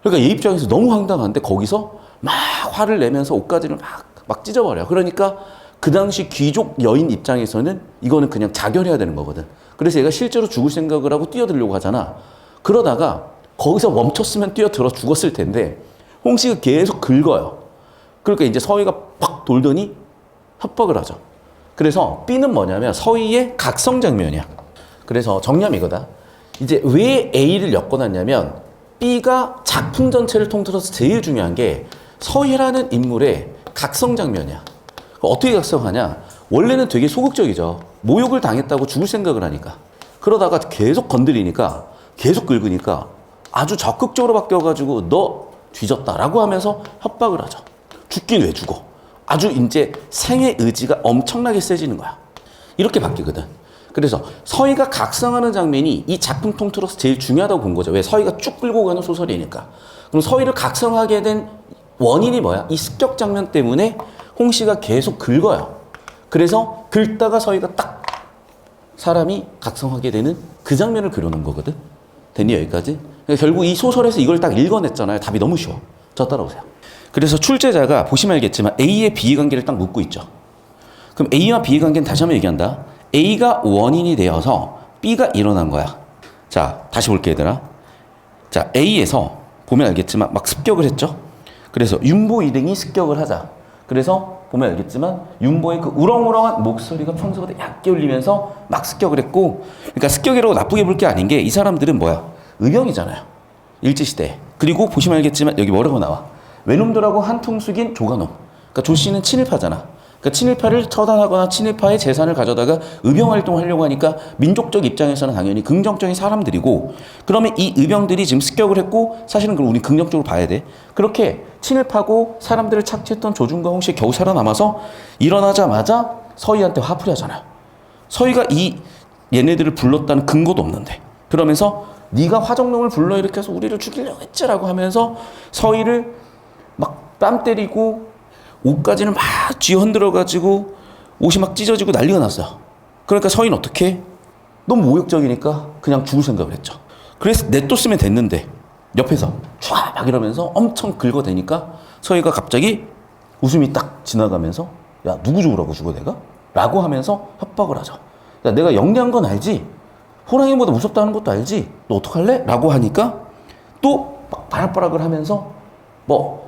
그러니까 얘 입장에서 너무 황당한데 거기서 막 화를 내면서 옷가지를 막 찢어버려. 그러니까 그 당시 귀족 여인 입장에서는 이거는 그냥 자결해야 되는 거거든. 그래서 얘가 실제로 죽을 생각을 하고 뛰어들려고 하잖아. 그러다가 거기서 멈췄으면 뛰어들어 죽었을 텐데 홍씨가 계속 긁어요. 그러니까 이제 서희가 팍 돌더니 협박을 하죠. 그래서 B는 뭐냐면 서희의 각성 장면이야. 그래서 정리하면 이거다. 이제 왜 A를 엮어놨냐면 B가 작품 전체를 통틀어서 제일 중요한 게 서희라는 인물의 각성 장면이야. 어떻게 각성하냐? 원래는 되게 소극적이죠. 모욕을 당했다고 죽을 생각을 하니까. 그러다가 계속 건드리니까 계속 긁으니까 아주 적극적으로 바뀌어가지고 너 뒤졌다라고 하면서 협박을 하죠. 죽긴 왜 죽어? 아주 이제 생의 의지가 엄청나게 세지는 거야. 이렇게 바뀌거든. 그래서 서희가 각성하는 장면이 이 작품 통틀어서 제일 중요하다고 본 거죠. 왜? 서희가 쭉 끌고 가는 소설이니까. 그럼 서희를 각성하게 된 원인이 뭐야? 이 습격 장면 때문에 홍 씨가 계속 긁어요. 그래서 긁다가 서희가 딱 사람이 각성하게 되는 그 장면을 그려놓은 거거든. 됐니 여기까지? 그러니까 결국 이 소설에서 이걸 딱 읽어냈잖아요. 답이 너무 쉬워. 저 따라오세요. 그래서 출제자가 보시면 알겠지만 A의 B의 관계를 딱 묻고 있죠. 그럼 A와 B의 관계는 다시 한번 얘기한다. A가 원인이 되어서 B가 일어난 거야. 자, 다시 볼게 얘들아. 자, A에서 보면 알겠지만 막 습격을 했죠. 그래서 윤보 일행이 습격을 하자. 그래서 보면 알겠지만 윤보의 그 우렁우렁한 목소리가 평소보다 얕게 울리면서 막 습격을 했고, 그러니까 습격이라고 나쁘게 볼 게 아닌 게 이 사람들은 뭐야? 의병이잖아요. 일제시대. 그리고 보시면 알겠지만 여기 뭐라고 나와? 외놈들하고 한통 숙인 조간놈. 그러니까 조 씨는 친일파잖아. 그러니까 친일파를 처단하거나 친일파의 재산을 가져다가 의병활동을 하려고 하니까 민족적 입장에서는 당연히 긍정적인 사람들이고, 그러면 이 의병들이 지금 습격을 했고, 사실은 그걸 우리 긍정적으로 봐야 돼. 그렇게 친일파고 사람들을 착취했던 조준과 홍씨 겨우 살아남아서 일어나자마자 서희한테 화풀이 하잖아요. 서희가 얘네들을 불렀다는 근거도 없는데, 그러면서 네가 화정룡을 불러일으켜서 우리를 죽이려고 했지라고 하면서 서희를 막 뺨 때리고 옷까지는 막 쥐어 흔들어가지고 옷이 막 찢어지고 난리가 났어요. 그러니까 서희는 어떻게? 너무 모욕적이니까 그냥 죽을 생각을 했죠. 그래서 냅뒀으면 됐는데 옆에서 촤 막 이러면서 엄청 긁어대니까 서희가 갑자기 웃음이 딱 지나가면서 야 누구 죽으라고 죽어 내가? 라고 하면서 협박을 하죠. 야 내가 영리한 건 알지? 호랑이보다 무섭다는 것도 알지? 너 어떡할래? 라고 하니까 또 막 바락바락을 하면서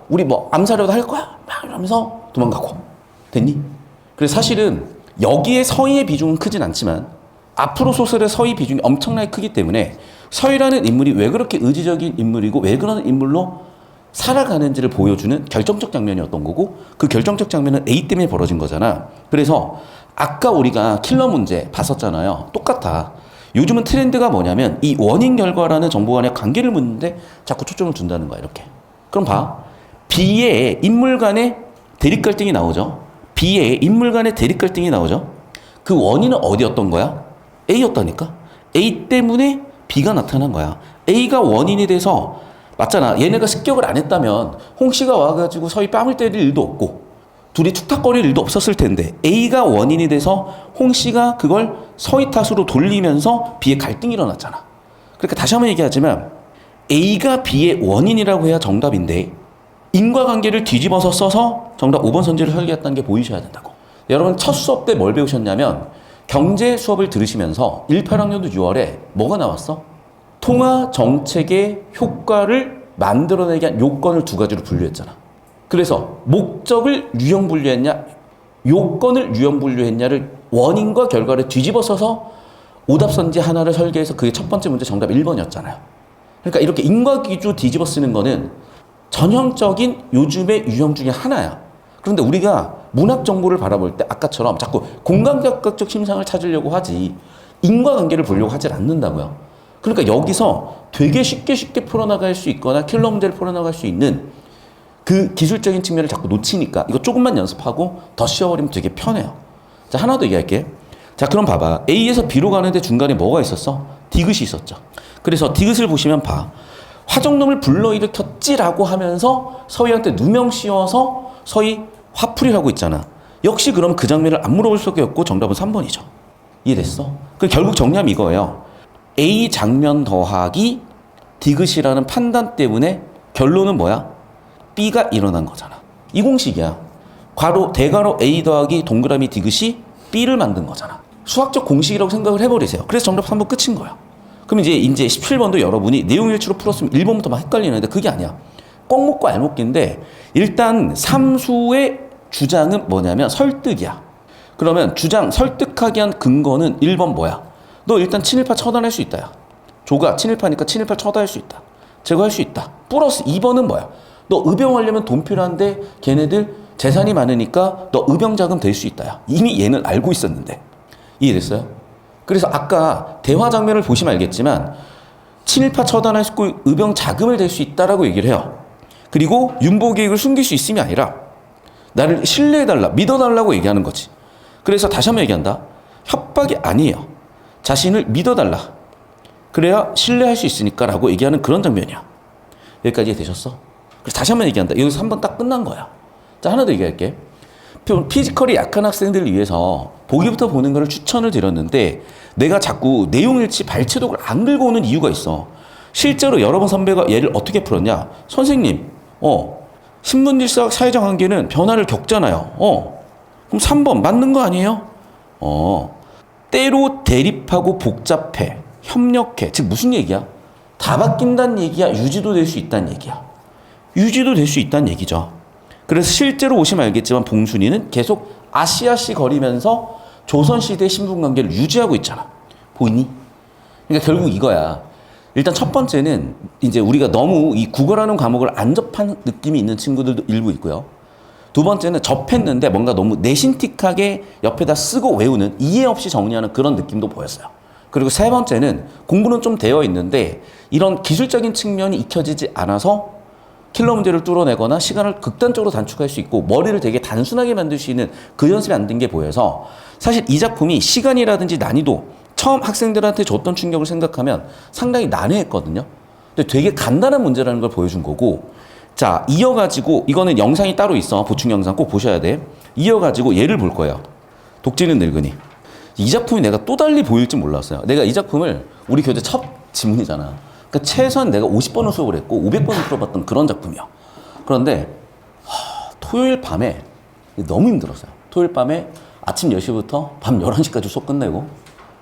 우리 암살이라도 할 거야? 막 이러면서 도망가고. 됐니? 그래서 사실은 여기에 서희의 비중은 크진 않지만 앞으로 소설의 서희 비중이 엄청나게 크기 때문에 서희라는 인물이 왜 그렇게 의지적인 인물이고 왜 그런 인물로 살아가는지를 보여주는 결정적 장면이었던 거고, 그 결정적 장면은 A 때문에 벌어진 거잖아. 그래서 아까 우리가 킬러 문제 봤었잖아요. 똑같아. 요즘은 트렌드가 뭐냐면 이 원인 결과라는 정보 간의 관계를 묻는데 자꾸 초점을 둔다는 거야. 이렇게. 그럼 봐. B의 인물 간의 대립 갈등이 나오죠. B의 인물 간의 대립 갈등이 나오죠. 그 원인은 어디였던 거야? A였다니까. A 때문에 B가 나타난 거야. A가 원인이 돼서 맞잖아. 얘네가 습격을 안 했다면 홍 씨가 와가지고 서희 뺨을 때릴 일도 없고 둘이 툭탁거릴 일도 없었을 텐데 A가 원인이 돼서 홍 씨가 그걸 서희 탓으로 돌리면서 B의 갈등이 일어났잖아. 그러니까 다시 한번 얘기하지만 A가 B의 원인이라고 해야 정답인데 인과관계를 뒤집어서 써서 정답 5번 선지를 설계했다는 게 보이셔야 된다고. 여러분 첫 수업 때 뭘 배우셨냐면 경제 수업을 들으시면서 18학년도 6월에 뭐가 나왔어? 통화 정책의 효과를 만들어내기 위한 요건을 두 가지로 분류했잖아. 그래서 목적을 유형 분류했냐, 요건을 유형 분류했냐를 원인과 결과를 뒤집어 써서 오답선지 하나를 설계해서 그게 첫 번째 문제 정답 1번이었잖아요. 그러니까 이렇게 인과기주 뒤집어 쓰는 거는 전형적인 요즘의 유형 중에 하나야. 그런데 우리가 문학 정보를 바라볼 때 아까처럼 자꾸 공간각각적 심상을 찾으려고 하지 인과관계를 보려고 하질 않는다고요. 그러니까 여기서 되게 쉽게 풀어나갈 수 있거나 킬러 문제를 풀어나갈 수 있는 그 기술적인 측면을 자꾸 놓치니까 이거 조금만 연습하고 더 쉬어버리면 되게 편해요. 자, 하나 더 얘기할게. 자, 그럼 봐봐. A에서 B로 가는데 중간에 뭐가 있었어? 디귿이 있었죠. 그래서 디귿을 보시면 봐. 화정놈을 불러일으켰지라고 하면서 서희한테 누명 씌워서 서희 화풀이를 하고 있잖아. 역시 그럼 그 장면을 안 물어볼 수밖에 없고 정답은 3번이죠. 이해됐어? 그 결국 정리하면 이거예요. A 장면 더하기 디귿이라는 판단 때문에 결론은 뭐야? B가 일어난 거잖아. 이 공식이야. 괄호 대괄호 A 더하기 동그라미 디귿이 B를 만든 거잖아. 수학적 공식이라고 생각을 해버리세요. 그래서 정답 3번 끝인 거야. 그럼 이제 17번도 여러분이 내용일치로 풀었으면 1번부터 막 헷갈리는데 그게 아니야. 꼭 먹고 알 먹기인데 일단 삼수의 주장은 뭐냐면 설득이야. 그러면 주장 설득하게 한 근거는 1번 뭐야? 너 일단 친일파 처단할 수 있다. 야. 조가 친일파니까 친일파 처단할 수 있다. 제거할 수 있다. 플러스 2번은 뭐야? 너 의병하려면 돈 필요한데 걔네들 재산이 많으니까 너 의병 자금 될 수 있다. 야. 이미 얘는 알고 있었는데. 이해됐어요? 그래서 아까 대화 장면을 보시면 알겠지만 친일파 처단할 수 있고 의병 자금을 될 수 있다라고 얘기를 해요. 그리고 윤보 계획을 숨길 수 있음이 아니라 나를 신뢰해달라, 믿어달라고 얘기하는 거지. 그래서 다시 한번 얘기한다. 협박이 아니에요. 자신을 믿어달라. 그래야 신뢰할 수 있으니까 라고 얘기하는 그런 장면이야. 여기까지 되셨어? 그래서 다시 한번 얘기한다. 여기서 한 번 딱 끝난 거야. 자, 하나 더 얘기할게. 피지컬이 약한 학생들을 위해서 보기부터 보는 거를 추천을 드렸는데 내가 자꾸 내용일치 발췌독을 안 긁고 오는 이유가 있어. 실제로 여러 번 선배가 얘를 어떻게 풀었냐. 선생님, 신분질서학 사회적 관계는 변화를 겪잖아요. 그럼 3번 맞는 거 아니에요? 때로 대립하고 복잡해, 협력해. 즉 무슨 얘기야? 다 바뀐다는 얘기야? 유지도 될 수 있다는 얘기야? 유지도 될 수 있다는 얘기죠. 그래서 실제로 보시면 알겠지만 봉순이는 계속 아시아시 거리면서 조선시대 신분관계를 유지하고 있잖아. 보이니? 그러니까 결국 이거야. 일단 첫 번째는 이제 우리가 너무 이 국어라는 과목을 안 접한 느낌이 있는 친구들도 일부 있고요. 두 번째는 접했는데 뭔가 너무 내신틱하게 옆에다 쓰고 외우는 이해 없이 정리하는 그런 느낌도 보였어요. 그리고 세 번째는 공부는 좀 되어 있는데 이런 기술적인 측면이 익혀지지 않아서 킬러 문제를 뚫어내거나 시간을 극단적으로 단축할 수 있고 머리를 되게 단순하게 만들 수 있는 그 연습이 안 된 게 보여서 사실 이 작품이 시간이라든지 난이도 처음 학생들한테 줬던 충격을 생각하면 상당히 난해했거든요. 근데 되게 간단한 문제라는 걸 보여준 거고 자 이어가지고 이거는 영상이 따로 있어. 보충 영상 꼭 보셔야 돼. 이어가지고 얘를 볼 거예요. 독지는 늙은이. 이 작품이 내가 또 달리 보일지 몰랐어요. 내가 이 작품을 우리 교재 첫 지문이잖아. 그러니까 최소한 내가 50번을 수업을 했고 500번을 풀어봤던 그런 작품이야. 그런데 토요일 밤에 너무 힘들었어요. 토요일 밤에 아침 10시부터 밤 11시까지 수업 끝내고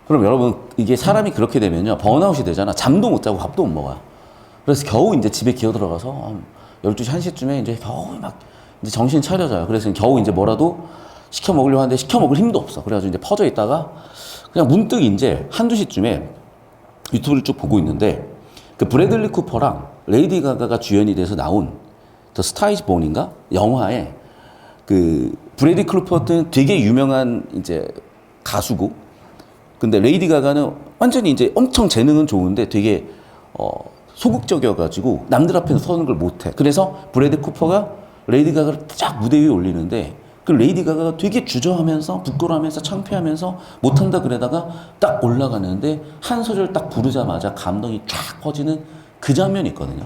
그럼 여러분 이게 사람이 그렇게 되면요 번아웃이 되잖아. 잠도 못 자고 밥도 못 먹어요. 그래서 겨우 이제 집에 기어 들어가서 12시 1시쯤에 이제 겨우 막 이제 정신 차려져요. 그래서 겨우 이제 뭐라도 시켜 먹으려고 하는데 시켜 먹을 힘도 없어. 그래가지고 이제 퍼져 있다가 그냥 문득 이제 한두 시쯤에 유튜브를 쭉 보고 있는데 그 브래들리 쿠퍼랑 레이디 가가가 주연이 돼서 나온 더 스타이즈 본인가 영화에 그 브래디 쿠퍼는 되게 유명한 이제 가수고 근데 레이디 가가는 완전히 이제 엄청 재능은 좋은데 되게 소극적이어가지고 남들 앞에서 서는 걸 못해. 그래서 브래디 쿠퍼가 레이디 가가를 쫙 무대 위에 올리는데 그 레이디 가가가 되게 주저하면서 부끄러워하면서 창피하면서 못한다 그러다가 딱 올라가는데 한 소절 딱 부르자마자 감동이 쫙 퍼지는 그 장면이 있거든요.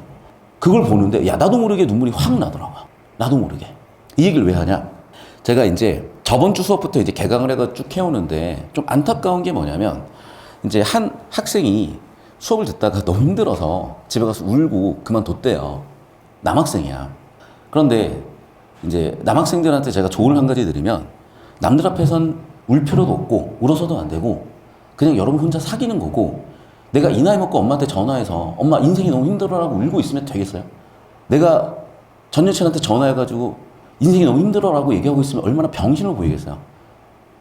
그걸 보는데 야 나도 모르게 눈물이 확 나더라고요. 나도 모르게. 이 얘기를 왜 하냐? 제가 이제 저번 주 수업부터 이제 개강을 해가 쭉 해오는데 좀 안타까운 게 뭐냐면 이제 한 학생이 수업을 듣다가 너무 힘들어서 집에 가서 울고 그만뒀대요. 남학생이야. 그런데 이제 남학생들한테 제가 조언을 한 가지 드리면 남들 앞에선 울 필요도 없고 울어서도 안 되고 그냥 여러분 혼자 사귀는 거고 내가 이 나이 먹고 엄마한테 전화해서 엄마 인생이 너무 힘들어라고 울고 있으면 되겠어요? 내가 전 여친한테 전화해가지고 인생이 너무 힘들어라고 얘기하고 있으면 얼마나 병신으로 보이겠어요?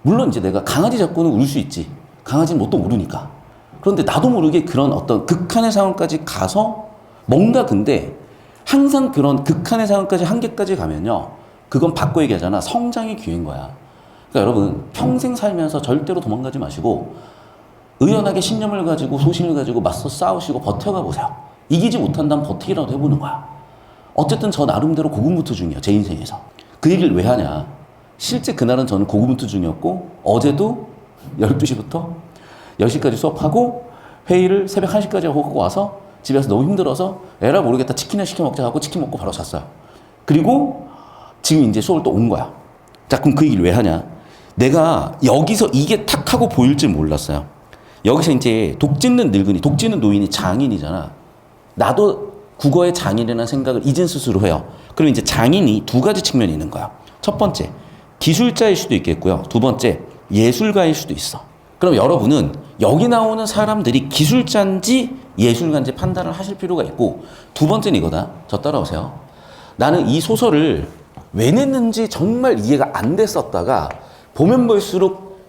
물론 이제 내가 강아지 잡고는 울 수 있지. 강아지는 뭣도 모르니까. 그런데 나도 모르게 그런 어떤 극한의 상황까지 가서 뭔가 근데 항상 그런 극한의 상황까지 한계까지 가면요. 그건 바꿔 얘기하잖아. 성장의 기회인 거야. 그러니까 여러분 평생 살면서 절대로 도망가지 마시고 의연하게 신념을 가지고 소신을 가지고 맞서 싸우시고 버텨가 보세요. 이기지 못한다면 버티기라도 해보는 거야. 어쨌든 저 나름대로 고군분투 중이에요. 제 인생에서. 그 얘기를 왜 하냐. 실제 그날은 저는 고군분투 중이었고 어제도 12시부터 10시까지 수업하고 회의를 새벽 1시까지 하고 와서 집에서 너무 힘들어서 에라 모르겠다 치킨을 시켜 먹자 하고 치킨 먹고 바로 잤어요. 그리고 지금 이제 수업을 또 온 거야. 자, 그럼 그 얘기를 왜 하냐. 내가 여기서 이게 탁 하고 보일 줄 몰랐어요. 여기서 이제 독짓는 늙은이, 독짓는 노인이 장인이잖아. 나도 국어의 장인이라는 생각을 이젠 스스로 해요. 그럼 이제 장인이 두 가지 측면이 있는 거야. 첫 번째, 기술자일 수도 있겠고요. 두 번째, 예술가일 수도 있어. 그럼 여러분은 여기 나오는 사람들이 기술자인지 예술가인지 판단을 하실 필요가 있고, 두 번째는 이거다. 저 따라오세요. 나는 이 소설을 왜 냈는지 정말 이해가 안 됐었다가 보면 볼수록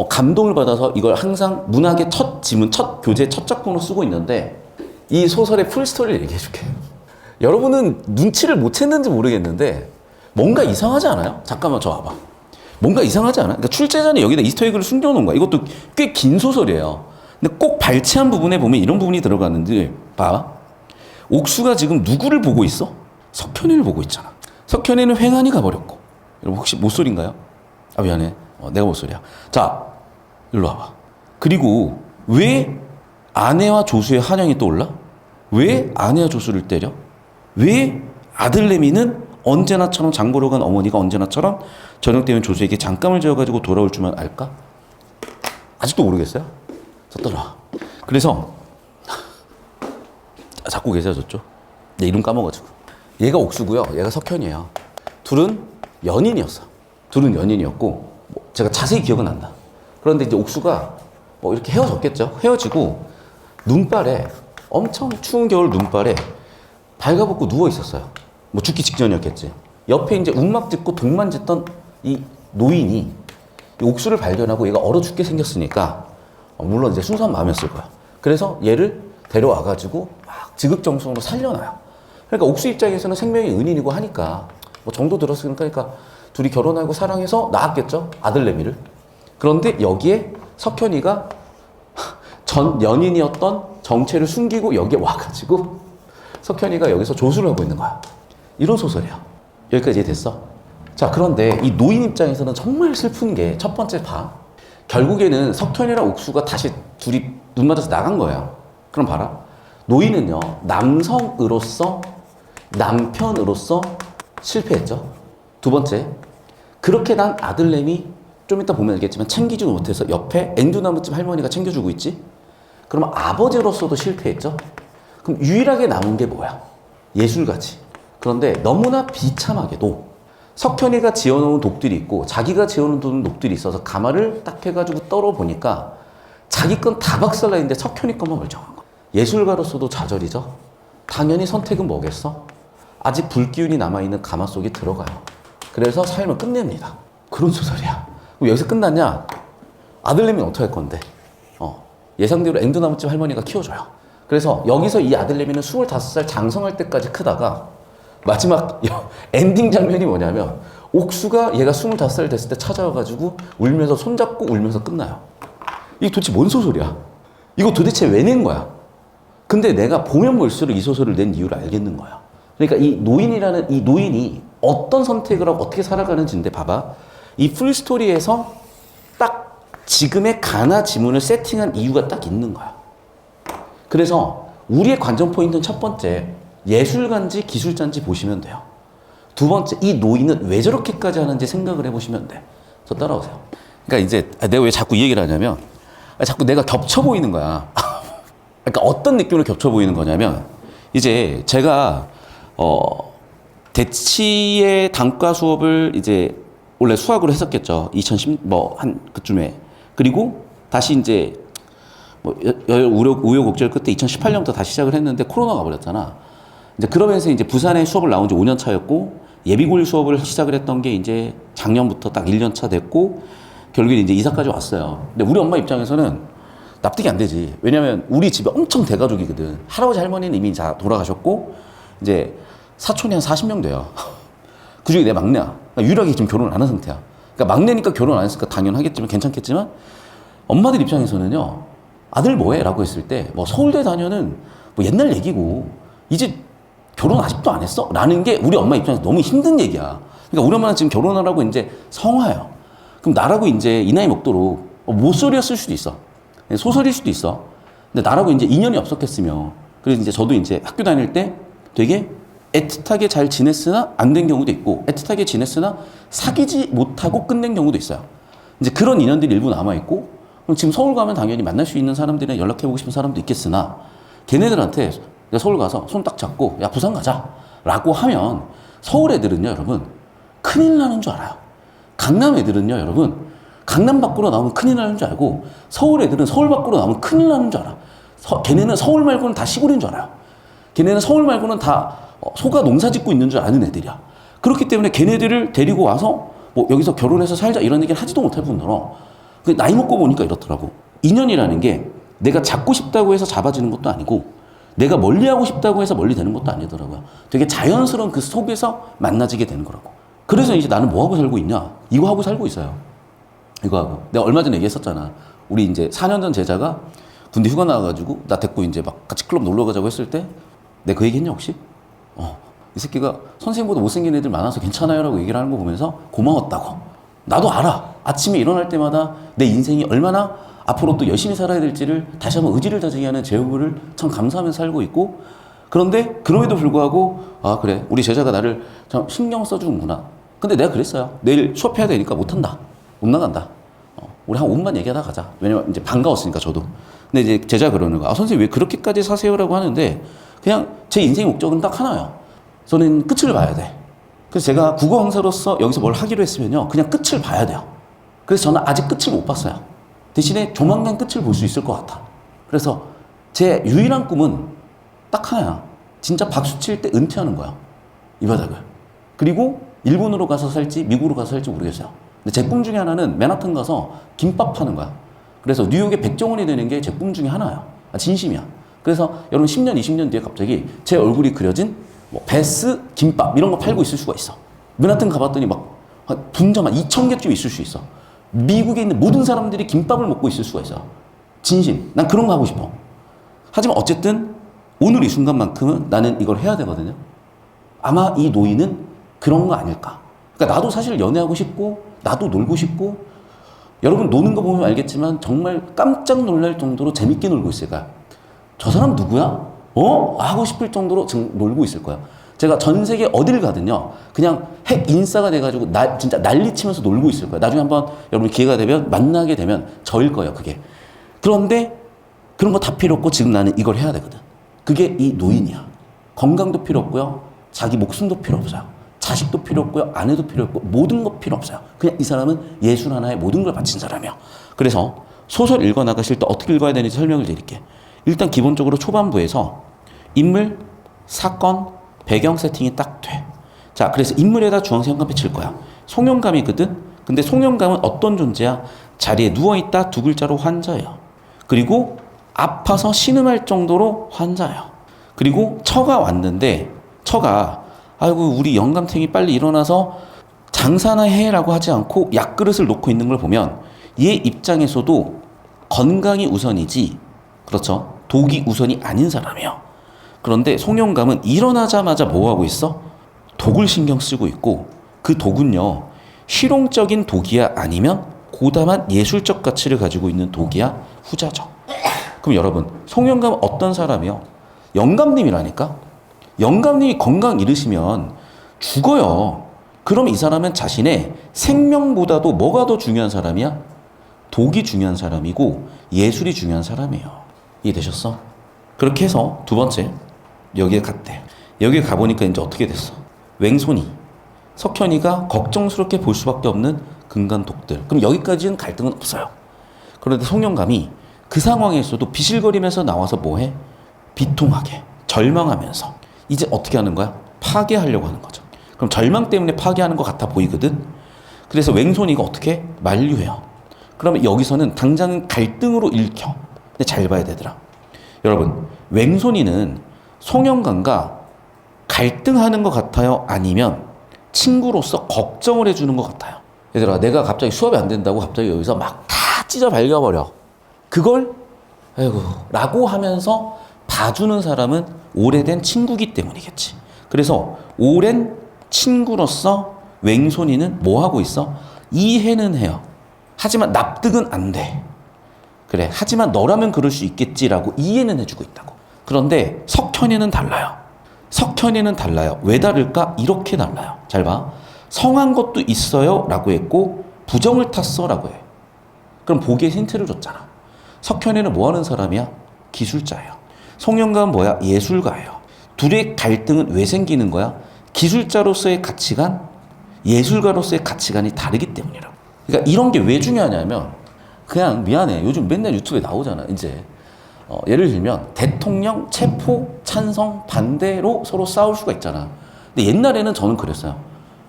감동을 받아서 이걸 항상 문학의 첫 지문, 첫 교재, 첫 작품으로 쓰고 있는데 이 소설의 풀스토리를 얘기해 줄게요. 여러분은 눈치를 못 챘는지 모르겠는데 뭔가 이상하지 않아요? 잠깐만 저 와봐. 뭔가 이상하지 않아? 그러니까 출제자는 여기다 이스터에그를 숨겨놓은 거야. 이것도 꽤 긴 소설이에요. 근데 꼭 발췌한 부분에 보면 이런 부분이 들어가는데 봐. 옥수가 지금 누구를 보고 있어? 석현이를 보고 있잖아. 석현이는 횡하니 가버렸고. 여러분 혹시 모쏠인가요? 아 미안해. 내가 모쏠이야. 자, 일로 와봐. 그리고 왜 아내와 조수의 한영이 떠올라? 왜 아내와 조수를 때려? 왜 아들 레미는 언제나처럼 장보러 간 어머니가 언제나처럼 저녁 되면 조수에게 잠감을 재워가지고 돌아올 줄만 알까? 아직도 모르겠어요? 저 따라와. 그래서 자꾸 계세요 저쪽. 내 이름 까먹어가지고. 얘가 옥수고요. 얘가 석현이에요. 둘은 연인이었어. 둘은 연인이었고 제가 자세히 기억은 안 나. 그런데 이제 옥수가 이렇게 헤어졌겠죠. 헤어지고 눈발에 엄청 추운 겨울 눈발에 발가벗고 누워 있었어요. 죽기 직전이었겠지. 옆에 이제 움막 짚고 독만 짓던 이 노인이 이 옥수를 발견하고 얘가 얼어 죽게 생겼으니까 물론 이제 순수한 마음이었을 거야. 그래서 얘를 데려와가지고 막 지극정성으로 살려놔요. 그러니까 옥수 입장에서는 생명이 은인이고 하니까 정도 들었으니까 그러니까 둘이 결혼하고 사랑해서 낳았겠죠. 아들 레미를. 그런데 여기에 석현이가 전 연인이었던 정체를 숨기고 여기에 와가지고 석현이가 여기서 조수를 하고 있는 거야. 이런 소설이야. 여기까지 이해됐어? 자, 그런데 이 노인 입장에서는 정말 슬픈 게 첫 번째 봐. 결국에는 석현이랑 옥수가 다시 둘이 눈 맞아서 나간 거예요. 그럼 봐라. 노인은요, 남성으로서, 남편으로서 실패했죠. 두 번째, 그렇게 난 아들 레미 좀 이따 보면 알겠지만 챙기지 못해서 옆에 앵두나무집 할머니가 챙겨주고 있지? 그러면 아버지로서도 실패했죠? 그럼 유일하게 남은 게 뭐야? 예술가지. 그런데 너무나 비참하게도 석현이가 지어놓은 독들이 있고 자기가 지어놓은 독들이 있어서 가마를 딱 해가지고 떨어보니까 자기 건 다 박살나있는데 석현이 것만 멀쩡한 거야. 예술가로서도 좌절이죠. 당연히 선택은 뭐겠어? 아직 불기운이 남아있는 가마 속에 들어가요. 그래서 삶을 끝냅니다. 그런 소설이야. 그럼 여기서 끝났냐? 아들내미는 어떻게 할 건데? 예상대로 앵두나무집 할머니가 키워줘요. 그래서 여기서 이 아들내미는 25살 장성할 때까지 크다가 마지막 엔딩 장면이 뭐냐면 옥수가 얘가 25살 됐을 때 찾아와가지고 울면서 손잡고 울면서 끝나요. 이게 도대체 뭔 소설이야? 이거 도대체 왜 낸 거야? 근데 내가 보면 볼수록 이 소설을 낸 이유를 알겠는 거야. 그러니까 이 노인이라는 이 노인이 어떤 선택을 하고 어떻게 살아가는지인데 봐봐. 이 풀스토리에서 딱 지금의 가나 지문을 세팅한 이유가 딱 있는 거야. 그래서 우리의 관전 포인트는 첫 번째, 예술가인지 기술자인지 보시면 돼요. 두 번째, 이 노인은 왜 저렇게까지 하는지 생각을 해보시면 돼. 저 따라오세요. 그러니까 이제 내가 왜 자꾸 이 얘기를 하냐면 자꾸 내가 겹쳐 보이는 거야. 그러니까 어떤 느낌으로 겹쳐 보이는 거냐면 이제 제가 대치의 단과 수업을 이제 원래 수학으로 했었겠죠. 2010 한 그쯤에. 그리고 다시 이제 우여곡절 끝에 2018년부터 다시 시작을 했는데 코로나가 버렸잖아. 이제 그러면서 이제 부산에 수업을 나온 지 5년 차였고 예비고일 수업을 시작을 했던 게 이제 작년부터 딱 1년 차 됐고 결국에 이제 이사까지 왔어요. 근데 우리 엄마 입장에서는 납득이 안 되지. 왜냐면 우리 집에 엄청 대가족이거든. 할아버지 할머니는 이미 다 돌아가셨고 이제 사촌이 한 40명 돼요. 그중에 내 막내야. 그러니까 유일하게 지금 결혼을 안 한 상태야. 그러니까 막내니까 결혼 안 했으니까 당연하겠지만 괜찮겠지만 엄마들 입장에서는요. 아들 뭐해? 라고 했을 때 뭐 서울대 다녀는 뭐 옛날 얘기고 이제 결혼 아직도 안 했어? 라는 게 우리 엄마 입장에서 너무 힘든 얘기야. 그러니까 우리 엄마는 지금 결혼하라고 이제 성화예요. 그럼 나라고 이제 이 나이 먹도록 모쏠이었을 수도 있어. 소설일 수도 있어. 근데 나라고 이제 인연이 없었겠으며. 그래서 이제 저도 이제 학교 다닐 때 되게 애틋하게 잘 지냈으나 안 된 경우도 있고, 애틋하게 지냈으나 사귀지 못하고 끝낸 경우도 있어요. 이제 그런 인연들이 일부 남아있고, 그럼 지금 서울 가면 당연히 만날 수 있는 사람들이랑 연락해보고 싶은 사람도 있겠으나, 걔네들한테 내가 서울 가서 손 딱 잡고, 야, 부산 가자. 라고 하면, 서울 애들은요, 여러분, 큰일 나는 줄 알아요. 강남 애들은요, 여러분, 강남 밖으로 나오면 큰일 나는 줄 알고 서울 애들은 서울 밖으로 나오면 큰일 나는 줄 알아. 걔네는 서울 말고는 다 시골인 줄 알아요. 걔네는 서울 말고는 다 소가 농사 짓고 있는 줄 아는 애들이야. 그렇기 때문에 걔네들을 데리고 와서 뭐 여기서 결혼해서 살자 이런 얘기를 하지도 못할 뿐더러 나이 먹고 보니까 이렇더라고. 인연이라는 게 내가 잡고 싶다고 해서 잡아지는 것도 아니고 내가 멀리하고 싶다고 해서 멀리 되는 것도 아니더라고요. 되게 자연스러운 그 속에서 만나지게 되는 거라고. 그래서 이제 나는 뭐 하고 살고 있냐? 이거 하고 살고 있어요. 이거 하고. 내가 얼마 전에 얘기했었잖아. 우리 이제 4년 전 제자가 군대 휴가 나와가지고 나 데리고 이제 막 같이 클럽 놀러 가자고 했을 때 내가 그 얘기 했냐 혹시? 이 새끼가 선생님보다 못생긴 애들 많아서 괜찮아요 라고 얘기를 하는 거 보면서 고마웠다고. 나도 알아. 아침에 일어날 때마다 내 인생이 얼마나 앞으로 또 열심히 살아야 될지를 다시 한번 의지를 다지게 하는 제후를 참 감사하면서 살고 있고 그런데 그럼에도 불구하고 아 그래 우리 제자가 나를 참 신경 써주는구나. 근데 내가 그랬어요. 내일 수업해야 되니까 못한다. 못 나간다. 우리 한 5분만 얘기하다 가자. 왜냐면 이제 반가웠으니까 저도. 근데 이제 제자가 그러는 거야. 아, 선생님 왜 그렇게까지 사세요라고 하는데 그냥 제 인생의 목적은 딱 하나예요. 저는 끝을 봐야 돼. 그래서 제가 국어 강사로서 여기서 뭘 하기로 했으면요. 그냥 끝을 봐야 돼요. 그래서 저는 아직 끝을 못 봤어요. 대신에 조만간 끝을 볼 수 있을 것 같아. 그래서 제 유일한 꿈은 딱 하나야. 진짜 박수 칠 때 은퇴하는 거야. 이 바닥을. 그리고 일본으로 가서 살지 미국으로 가서 살지 모르겠어요. 근데 제 꿈 중에 하나는 맨하튼 가서 김밥 파는 거야. 그래서 뉴욕의 백종원이 되는 게 제 꿈 중에 하나야. 진심이야. 그래서 여러분 10년, 20년 뒤에 갑자기 제 얼굴이 그려진 뭐 베스 김밥 이런 거 팔고 있을 수가 있어. 맨하튼 가봤더니 막 분점 한 2,000개쯤 있을 수 있어. 미국에 있는 모든 사람들이 김밥을 먹고 있을 수가 있어. 진심. 난 그런 거 하고 싶어. 하지만 어쨌든 오늘 이 순간만큼은 나는 이걸 해야 되거든요. 아마 이 노인은 그런 거 아닐까. 그러니까 나도 사실 연애하고 싶고 나도 놀고 싶고 여러분 노는 거 보면 알겠지만 정말 깜짝 놀랄 정도로 재밌게 놀고 있을 거야. 저 사람 누구야? 하고 싶을 정도로 지금 놀고 있을 거야. 제가 전 세계 어딜 가든요. 그냥 핵 인싸가 돼가지고 진짜 난리치면서 놀고 있을 거야. 나중에 한번 여러분 기회가 되면 만나게 되면 저일 거예요. 그게. 그런데 그런 거 다 필요 없고 지금 나는 이걸 해야 되거든. 그게 이 노인이야. 건강도 필요 없고요. 자기 목숨도 필요 없어요. 자식도 필요 없고요. 아내도 필요 없고 모든 거 필요 없어요. 그냥 이 사람은 예술 하나에 모든 걸 바친 사람이야. 그래서 소설 읽어 나가실 때 어떻게 읽어야 되는지 설명을 드릴게. 일단 기본적으로 초반부에서 인물, 사건, 배경 세팅이 딱 돼. 자, 그래서 인물에다 주황색 형광펜 칠 거야. 송영감이거든. 근데 송영감은 어떤 존재야? 자리에 누워있다 두 글자로 환자예요. 그리고 아파서 신음할 정도로 환자예요. 그리고 처가 왔는데 처가 아이고 우리 영감탱이 빨리 일어나서 장사나 해라고 하지 않고 약그릇을 놓고 있는 걸 보면 얘 입장에서도 건강이 우선이지 그렇죠? 독이 우선이 아닌 사람이에요. 그런데 송영감은 일어나자마자 뭐하고 있어? 독을 신경 쓰고 있고 그 독은요 실용적인 독이야 아니면 고담한 예술적 가치를 가지고 있는 독이야 후자죠. 그럼 여러분 송영감은 어떤 사람이요? 영감님이라니까. 영감님이 건강 잃으시면 죽어요. 그럼 이 사람은 자신의 생명보다도 뭐가 더 중요한 사람이야? 독이 중요한 사람이고 예술이 중요한 사람이에요. 이해되셨어? 그렇게 해서 두 번째 여기에 갔대. 여기에 가보니까 이제 어떻게 됐어? 웽손이 석현이가 걱정스럽게 볼 수밖에 없는 근간독들. 그럼 여기까지는 갈등은 없어요. 그런데 송영감이 그 상황에서도 비실거리면서 나와서 뭐해? 비통하게 절망하면서 이제 어떻게 하는 거야? 파괴하려고 하는 거죠. 그럼 절망 때문에 파괴하는 것 같아 보이거든. 그래서 웽손이가 어떻게? 만류해요. 그러면 여기서는 당장 갈등으로 읽혀. 근데 잘 봐야 되더라. 여러분, 웽손이는 송영감과 갈등하는 것 같아요? 아니면 친구로서 걱정을 해주는 것 같아요? 얘들아, 내가 갑자기 수업이 안 된다고 갑자기 여기서 막 다 찢어 발겨버려. 그걸 아이고 라고 하면서 봐주는 사람은 오래된 친구기 때문이겠지. 그래서 오랜 친구로서 웽손이는 뭐 하고 있어? 이해는 해요. 하지만 납득은 안 돼. 그래, 하지만 너라면 그럴 수 있겠지라고 이해는 해주고 있다고. 그런데 석현이는 달라요. 석현이는 달라요. 왜 다를까? 이렇게 달라요. 잘 봐. 성한 것도 있어요 라고 했고 부정을 탔어 라고 해. 그럼 보기에 힌트를 줬잖아. 석현이는 뭐 하는 사람이야? 기술자예요. 송영감은 뭐야? 예술가예요. 둘의 갈등은 왜 생기는 거야? 기술자로서의 가치관, 예술가로서의 가치관이 다르기 때문이라고. 그러니까 이런 게 왜 중요하냐면 그냥 미안해. 요즘 맨날 유튜브에 나오잖아. 이제 예를 들면 대통령 체포 찬성 반대로 서로 싸울 수가 있잖아. 근데 옛날에는 저는 그랬어요.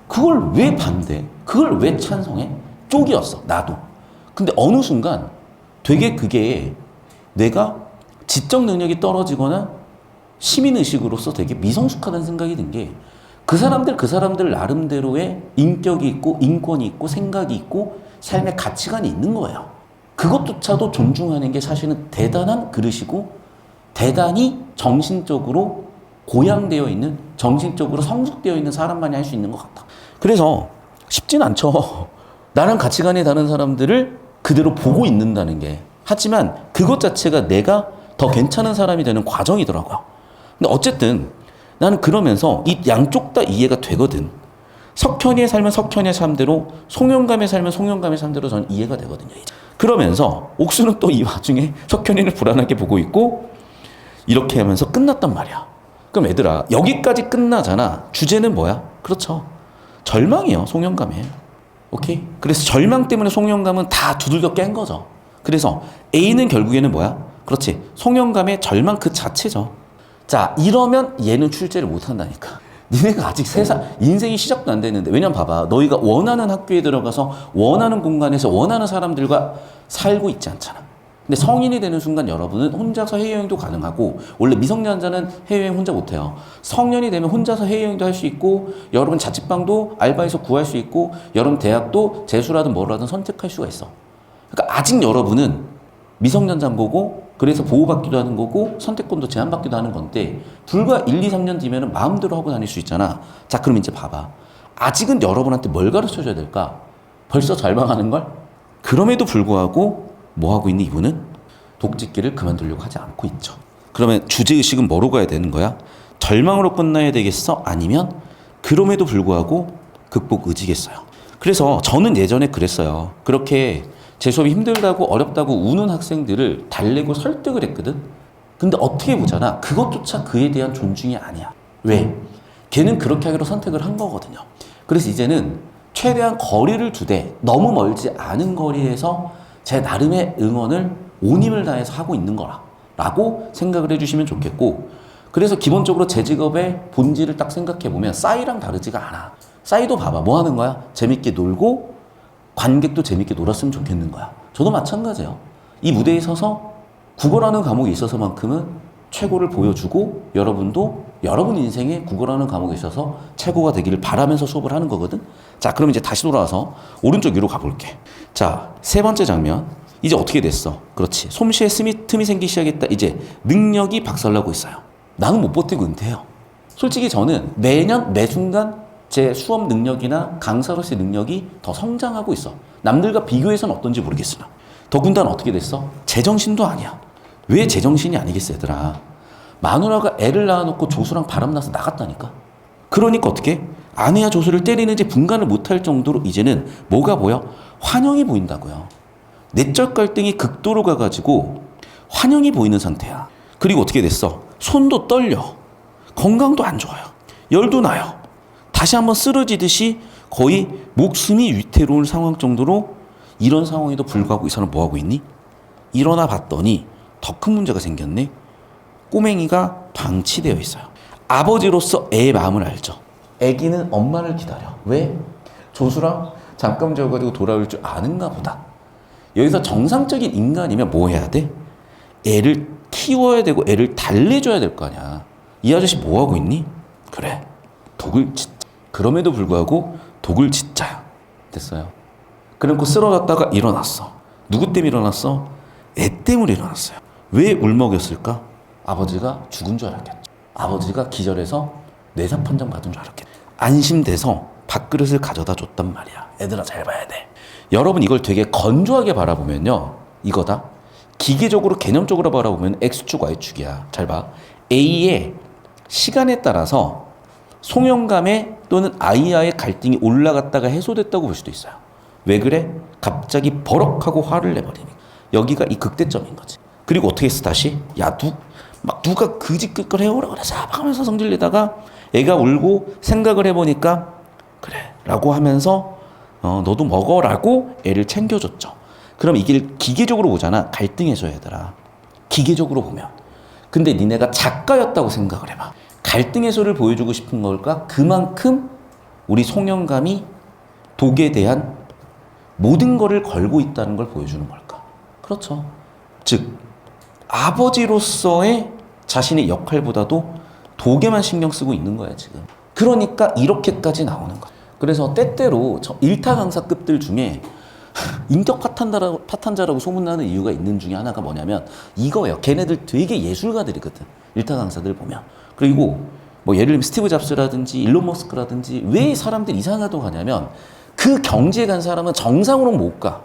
그걸 왜 반대? 그걸 왜 찬성해? 쪽이었어. 나도. 근데 어느 순간 되게 그게 내가 지적 능력이 떨어지거나 시민의식으로서 되게 미성숙하다는 생각이 든 게 그 사람들 나름대로의 인격이 있고 인권이 있고 생각이 있고 삶의 가치관이 있는 거예요. 그것조차도 존중하는 게 사실은 대단한 그릇이고 대단히 정신적으로 고양되어 있는, 정신적으로 성숙되어 있는 사람만이 할 수 있는 것 같다. 그래서 쉽진 않죠. 나랑 가치관이 다른 사람들을 그대로 보고 있는다는 게. 하지만 그것 자체가 내가 더 괜찮은 사람이 되는 과정이더라고요. 근데 어쨌든 나는 그러면서 이 양쪽 다 이해가 되거든. 석현이의 삶은 석현이의 삶대로, 송영감의 삶은 송영감의 삶대로 저는 이해가 되거든요. 그러면서 옥수는 또 이 와중에 석현이를 불안하게 보고 있고 이렇게 하면서 끝났단 말이야. 그럼 얘들아, 여기까지 끝나잖아. 주제는 뭐야? 그렇죠. 절망이에요, 송영감에. 오케이? 그래서 절망 때문에 송영감은 다 두들겨 깬 거죠. 그래서 A는 결국에는 뭐야? 그렇지. 송영감의 절망 그 자체죠. 자, 이러면 얘는 출제를 못 한다니까. 니네가 아직 인생이 시작도 안 됐는데. 왜냐면 봐봐. 너희가 원하는 학교에 들어가서 원하는 공간에서 원하는 사람들과 살고 있지 않잖아. 근데 성인이 되는 순간 여러분은 혼자서 해외여행도 가능하고, 원래 미성년자는 해외여행 혼자 못해요. 성년이 되면 혼자서 해외여행도 할 수 있고, 여러분 자취방도 알바해서 구할 수 있고, 여러분 대학도 재수라든 뭐라든 선택할 수가 있어. 그러니까 아직 여러분은 미성년자인 거고, 그래서 보호받기도 하는 거고, 선택권도 제한받기도 하는 건데, 불과 1, 2, 3년 뒤면 마음대로 하고 다닐 수 있잖아. 자, 그럼 이제 봐봐. 아직은 여러분한테 뭘 가르쳐 줘야 될까? 벌써 절망하는 걸? 그럼에도 불구하고 뭐 하고 있니? 이분은 독짓기를 그만두려고 하지 않고 있죠. 그러면 주제의식은 뭐로 가야 되는 거야? 절망으로 끝나야 되겠어? 아니면 그럼에도 불구하고 극복 의지겠어요? 그래서 저는 예전에 그랬어요. 그렇게 제 수업이 힘들다고 어렵다고 우는 학생들을 달래고 설득을 했거든. 근데 어떻게 보잖아. 그것조차 그에 대한 존중이 아니야. 왜? 걔는 그렇게 하기로 선택을 한 거거든요. 그래서 이제는 최대한 거리를 두되 너무 멀지 않은 거리에서 제 나름의 응원을 온 힘을 다해서 하고 있는 거라 라고 생각을 해주시면 좋겠고, 그래서 기본적으로 제 직업의 본질을 딱 생각해보면 싸이랑 다르지가 않아. 싸이도 봐봐. 뭐 하는 거야? 재밌게 놀고 관객도 재밌게 놀았으면 좋겠는 거야. 저도 마찬가지예요. 이 무대에 서서 국어라는 과목에 있어서만큼은 최고를 보여주고, 여러분도 여러분 인생에 국어라는 과목에 있어서 최고가 되기를 바라면서 수업을 하는 거거든. 자, 그럼 이제 다시 돌아와서 오른쪽 위로 가볼게. 자, 세 번째 장면. 이제 어떻게 됐어? 그렇지. 솜씨에 틈이 생기기 시작했다. 이제 능력이 박살나고 있어요. 나는 못 버티고 은퇴해요. 솔직히 저는 매년 매순간 제 수업 능력이나 강사로서의 능력이 더 성장하고 있어. 남들과 비교해서는 어떤지 모르겠으나. 더군다나 어떻게 됐어? 제정신도 아니야. 왜 제정신이 아니겠어, 얘들아. 마누라가 애를 낳아놓고 조수랑 바람나서 나갔다니까. 그러니까 어떻게? 아내야 조수를 때리는지 분간을 못할 정도로 이제는 뭐가 보여? 환영이 보인다고요. 내적 갈등이 극도로 가가지고 환영이 보이는 상태야. 그리고 어떻게 됐어? 손도 떨려. 건강도 안 좋아요. 열도 나요. 다시 한번 쓰러지듯이 거의 목숨이 위태로운 상황 정도로, 이런 상황에도 불구하고 이 사람 뭐 하고 있니? 일어나 봤더니 더 큰 문제가 생겼네. 꼬맹이가 방치되어 있어요. 아버지로서 애의 마음을 알죠. 애기는 엄마를 기다려. 왜? 조수랑 잠깐 재워가지고 돌아올 줄 아는가 보다. 여기서 정상적인 인간이면 뭐 해야 돼? 애를 키워야 되고 애를 달래줘야 될 거 아니야. 이 아저씨 뭐 하고 있니? 그래, 독을 짓자. 그럼에도 불구하고 독을 짓자야. 됐어요. 그래놓고 쓰러졌다가 일어났어. 누구 때문에 일어났어? 애 때문에 일어났어요. 왜 울먹였을까? 아버지가 죽은 줄 알았겠죠. 아버지가 기절해서 뇌사 판정 받은 줄 알았겠죠. 안심돼서 밥그릇을 가져다 줬단 말이야. 애들아 잘 봐야 돼. 여러분 이걸 되게 건조하게 바라보면요, 이거다. 기계적으로 개념적으로 바라보면 X축 Y축이야. 잘 봐. A의 시간에 따라서 송영감의 또는 아이와의 갈등이 올라갔다가 해소됐다고 볼 수도 있어요. 왜 그래? 갑자기 버럭하고 화를 내버리니까. 여기가 이 극대점인 거지. 그리고 어떻게 했어 다시? 야, 막 누가 그짓그걸 해오라 그래서 하면서 성질내다가 애가 울고 생각을 해보니까 그래 라고 하면서 너도 먹어라고 애를 챙겨줬죠. 그럼 이게 기계적으로 보잖아. 갈등 해소해더라. 기계적으로 보면. 근데 니네가 작가였다고 생각을 해봐. 갈등 해소를 보여주고 싶은 걸까? 그만큼 우리 송영감이 독에 대한 모든 거를 걸고 있다는 걸 보여주는 걸까? 그렇죠. 즉 아버지로서의 자신의 역할보다도 독에만 신경 쓰고 있는 거야 지금. 그러니까 이렇게까지 나오는 거야. 그래서 때때로 일타 강사급들 중에 인격 파탄자라고 소문나는 이유가 있는 중에 하나가 뭐냐면 이거예요. 걔네들 되게 예술가들이거든. 일타 강사들 보면. 그리고 뭐 예를 들면 스티브 잡스라든지 일론 머스크라든지 왜 사람들이 이상하다고 하냐면 그 경지에 간 사람은 정상으로 못 가.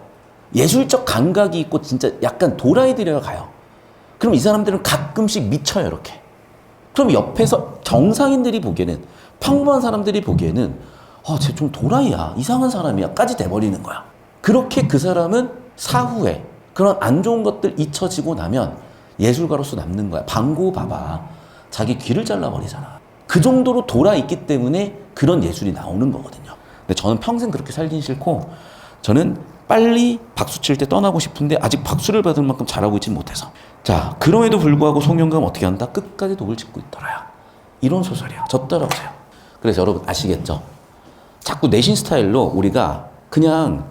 예술적 감각이 있고 진짜 약간 도라이들이라 가요. 그럼 이 사람들은 가끔씩 미쳐요 이렇게. 그럼 옆에서 정상인들이 보기에는, 평범한 사람들이 보기에는 쟤 좀 도라이야, 이상한 사람이야 까지 돼버리는 거야. 그렇게 그 사람은 사후에 그런 안 좋은 것들 잊혀지고 나면 예술가로서 남는 거야. 방고 봐봐. 자기 귀를 잘라버리잖아. 그 정도로 돌아있기 때문에 그런 예술이 나오는 거거든요. 근데 저는 평생 그렇게 살긴 싫고, 저는 빨리 박수 칠 때 떠나고 싶은데 아직 박수를 받을 만큼 잘하고 있지 못해서. 자, 그럼에도 불구하고 송영감 어떻게 한다? 끝까지 독을 짓고 있더라야. 이런 소설이야. 저 따라오세요. 그래서 여러분 아시겠죠? 자꾸 내신 스타일로 우리가 그냥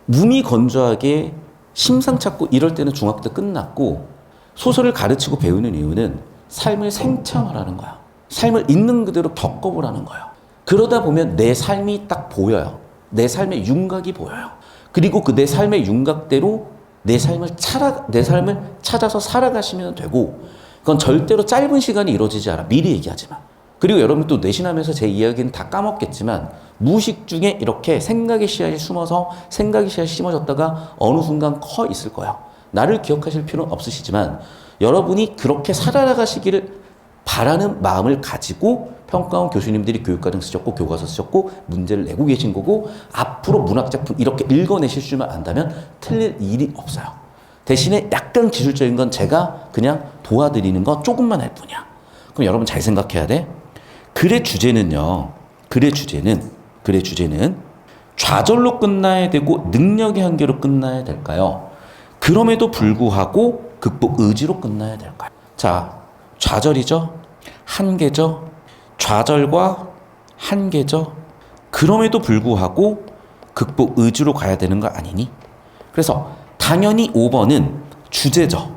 무미건조하게 심상 찾고 이럴 때는 중학교 때 끝났고, 소설을 가르치고 배우는 이유는 삶을 생체화하라는 거야. 삶을 있는 그대로 겪어보라는 거예요. 그러다 보면 내 삶이 딱 보여요. 내 삶의 윤곽이 보여요. 그리고 그 내 삶의 윤곽대로 내 삶을 찾아서 살아가시면 되고, 그건 절대로 짧은 시간이 이루어지지 않아. 미리 얘기하지만. 그리고 여러분 또 내신하면서 제 이야기는 다 까먹겠지만 무의식 중에 이렇게 생각의 씨앗이 숨어서 생각의 씨앗이 심어졌다가 어느 순간 커 있을 거예요. 나를 기억하실 필요는 없으시지만 여러분이 그렇게 살아나가시기를 바라는 마음을 가지고 평가원 교수님들이 교육과정 쓰셨고 교과서 쓰셨고 문제를 내고 계신 거고, 앞으로 문학작품 이렇게 읽어내실 줄만 안다면 틀릴 일이 없어요. 대신에 약간 기술적인 건 제가 그냥 도와드리는 거 조금만 할 뿐이야. 그럼 여러분 잘 생각해야 돼. 글의 주제는요. 글의 주제는 좌절로 끝나야 되고 능력의 한계로 끝나야 될까요? 그럼에도 불구하고 극복 의지로 끝나야 될까요? 자, 좌절이죠. 한계죠. 좌절과 한계죠. 그럼에도 불구하고 극복 의지로 가야 되는 거 아니니? 그래서 당연히 5번은 주제죠.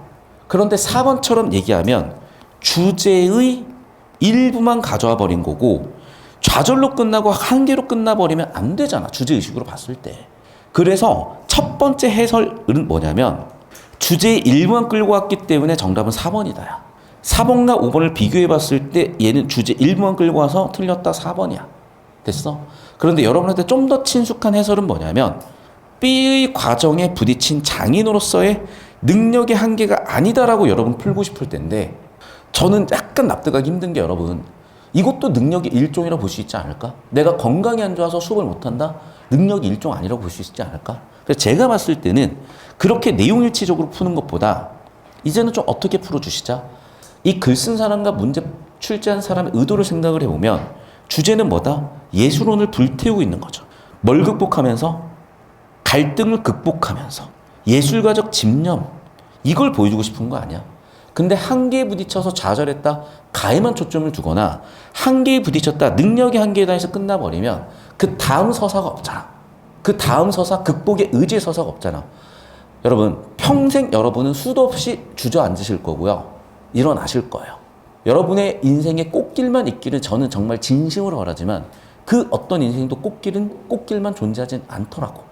그런데 4번처럼 얘기하면 주제의 일부만 가져와 버린 거고, 좌절로 끝나고 한계로 끝나버리면 안 되잖아. 주제의식으로 봤을 때. 그래서 첫 번째 해설은 뭐냐면 주제의 일부만 끌고 왔기 때문에 정답은 4번이다. 4번과 5번을 비교해 봤을 때 얘는 주제 일부만 끌고 와서 틀렸다 4번이야. 됐어? 그런데 여러분한테 좀 더 친숙한 해설은 뭐냐면 B의 과정에 부딪힌 장인으로서의 능력의 한계가 아니다라고 여러분 풀고 싶을 텐데, 저는 약간 납득하기 힘든 게 여러분, 이것도 능력의 일종이라고 볼 수 있지 않을까? 내가 건강이 안 좋아서 수업을 못한다? 능력의 일종 아니라고 볼 수 있지 않을까? 그래서 제가 봤을 때는 그렇게 내용일치적으로 푸는 것보다 이제는 좀 어떻게 풀어주시자. 이 글 쓴 사람과 문제 출제한 사람의 의도를 생각을 해보면 주제는 뭐다? 예술론을 불태우고 있는 거죠. 뭘 극복하면서? 갈등을 극복하면서 예술가적 집념, 이걸 보여주고 싶은 거 아니야? 근데 한계에 부딪혀서 좌절했다, 가에만 초점을 두거나 한계에 부딪혔다, 능력의 한계에 대해서 끝나버리면 그 다음 서사가 없잖아. 그 다음 서사, 극복의 의지의 서사가 없잖아. 여러분 평생 여러분은 수도 없이 주저앉으실 거고요. 일어나실 거예요. 여러분의 인생의 꽃길만 있기를 저는 정말 진심으로 바라지만 그 어떤 인생도 꽃길만 존재하진 않더라고.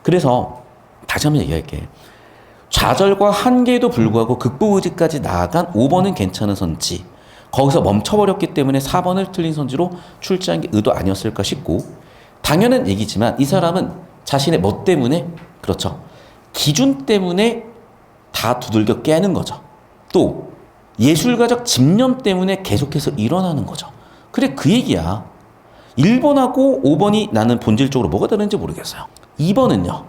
그래서 다시 한번 얘기할게. 좌절과 한계에도 불구하고 극복 의지까지 나아간 5번은 괜찮은 선지. 거기서 멈춰버렸기 때문에 4번을 틀린 선지로 출제한 게 의도 아니었을까 싶고, 당연한 얘기지만 이 사람은 자신의 뭐 때문에, 그렇죠, 기준 때문에 다 두들겨 깨는 거죠. 또 예술가적 집념 때문에 계속해서 일어나는 거죠. 그래, 그 얘기야. 1번하고 5번이 나는 본질적으로 뭐가 다른지 모르겠어요. 2번은요,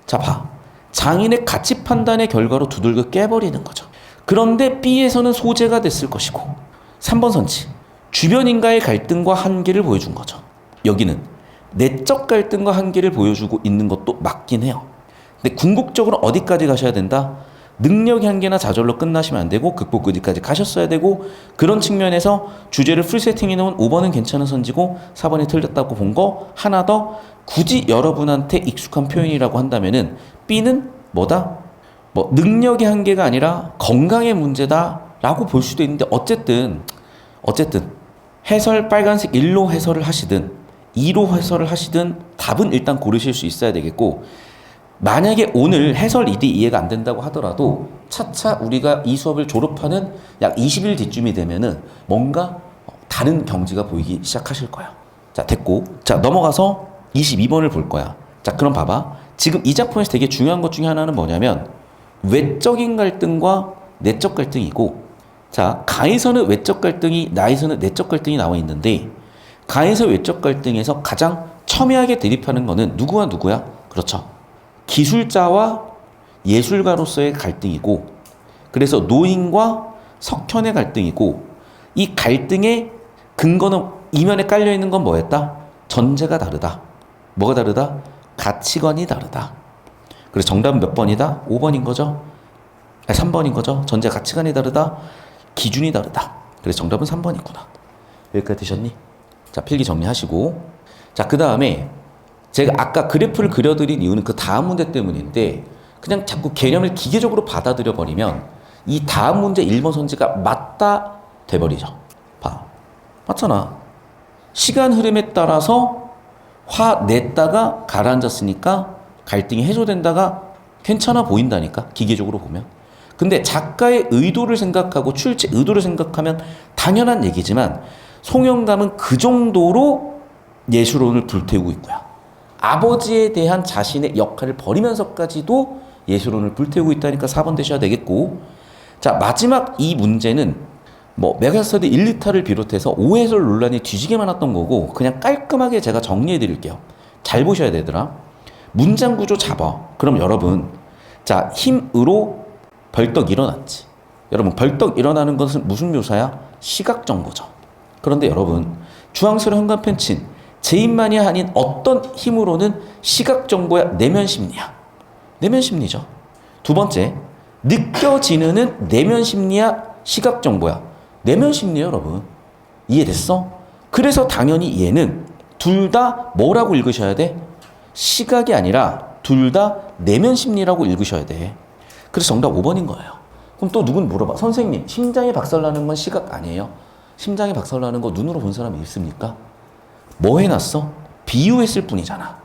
자 봐, 장인의 가치 판단의 결과로 두들겨 깨버리는 거죠. 그런데 B에서는 소재가 됐을 것이고, 3번 선지, 주변인과의 갈등과 한계를 보여준 거죠. 여기는 내적 갈등과 한계를 보여주고 있는 것도 맞긴 해요. 근데 궁극적으로 어디까지 가셔야 된다? 능력의 한계나 좌절로 끝나시면 안 되고 극복 의지까지 가셨어야 되고, 그런 측면에서 주제를 풀 세팅해 놓은 5번은 괜찮은 선지고 4번이 틀렸다고 본 거 하나 더, 굳이 여러분한테 익숙한 표현이라고 한다면은 B는 뭐다? 뭐 능력의 한계가 아니라 건강의 문제다라고 볼 수도 있는데, 어쨌든 해설 빨간색 1로 해설을 하시든 2로 해설을 하시든 답은 일단 고르실 수 있어야 되겠고, 만약에 오늘 해설 1이 이해가 안 된다고 하더라도 차차 우리가 이 수업을 졸업하는 약 20일 뒤쯤이 되면은 뭔가 다른 경지가 보이기 시작하실 거야. 자, 됐고. 자, 넘어가서 22번을 볼 거야. 자, 그럼 봐봐. 지금 이 작품에서 되게 중요한 것 중에 하나는 뭐냐면 외적인 갈등과 내적 갈등이고, 자, 가에서는 외적 갈등이, 나에서는 내적 갈등이 나와 있는데, 가에서 외적 갈등에서 가장 첨예하게 대립하는 거는 누구와 누구야? 그렇죠. 기술자와 예술가로서의 갈등이고, 그래서 노인과 석현의 갈등이고, 이 갈등의 근거는 이면에 깔려있는 건 뭐였다? 전제가 다르다. 뭐가 다르다? 가치관이 다르다. 그래서 정답은 몇 번이다? 5번인 거죠? 아니, 3번인 거죠? 전제 가치관이 다르다. 기준이 다르다. 그래서 정답은 3번이구나. 여기까지 되셨니? 자, 필기 정리하시고. 자, 그 다음에 제가 아까 그래프를 그려드린 이유는 그 다음 문제 때문인데, 그냥 자꾸 개념을 기계적으로 받아들여 버리면 이 다음 문제 1번 선지가 맞다 돼버리죠. 봐. 맞잖아. 시간 흐름에 따라서 화냈다가 가라앉았으니까 갈등이 해소된다가 괜찮아 보인다니까, 기계적으로 보면. 근데 작가의 의도를 생각하고 출제 의도를 생각하면 당연한 얘기지만, 송영감은 그 정도로 예술혼을 불태우고 있고요. 아버지에 대한 자신의 역할을 버리면서까지도 예술혼을 불태우고 있다니까 4번 되셔야 되겠고. 자, 마지막 이 문제는 뭐 메가스터디 1, 2타를 비롯해서 오해설 논란이 뒤지게 많았던 거고, 그냥 깔끔하게 제가 정리해 드릴게요. 잘 보셔야 되더라. 문장 구조 잡아. 그럼 여러분, 자, 힘으로 벌떡 일어났지. 여러분, 벌떡 일어나는 것은 무슨 묘사야? 시각 정보죠. 그런데 여러분, 주황색 현관펜 친 제인만이 아닌 어떤 힘으로는 시각 정보야, 내면 심리야. 내면 심리죠. 두 번째, 느껴지는 내면 심리야, 시각 정보야. 내면 심리예요, 여러분. 이해됐어? 그래서 당연히 얘는 둘 다 뭐라고 읽으셔야 돼? 시각이 아니라 둘 다 내면 심리라고 읽으셔야 돼. 그래서 정답 5번인 거예요. 그럼 또 누군 물어봐. 선생님, 심장이 박살나는 건 시각 아니에요? 심장이 박살나는 거 눈으로 본 사람이 있습니까? 뭐 해놨어? 비유했을 뿐이잖아.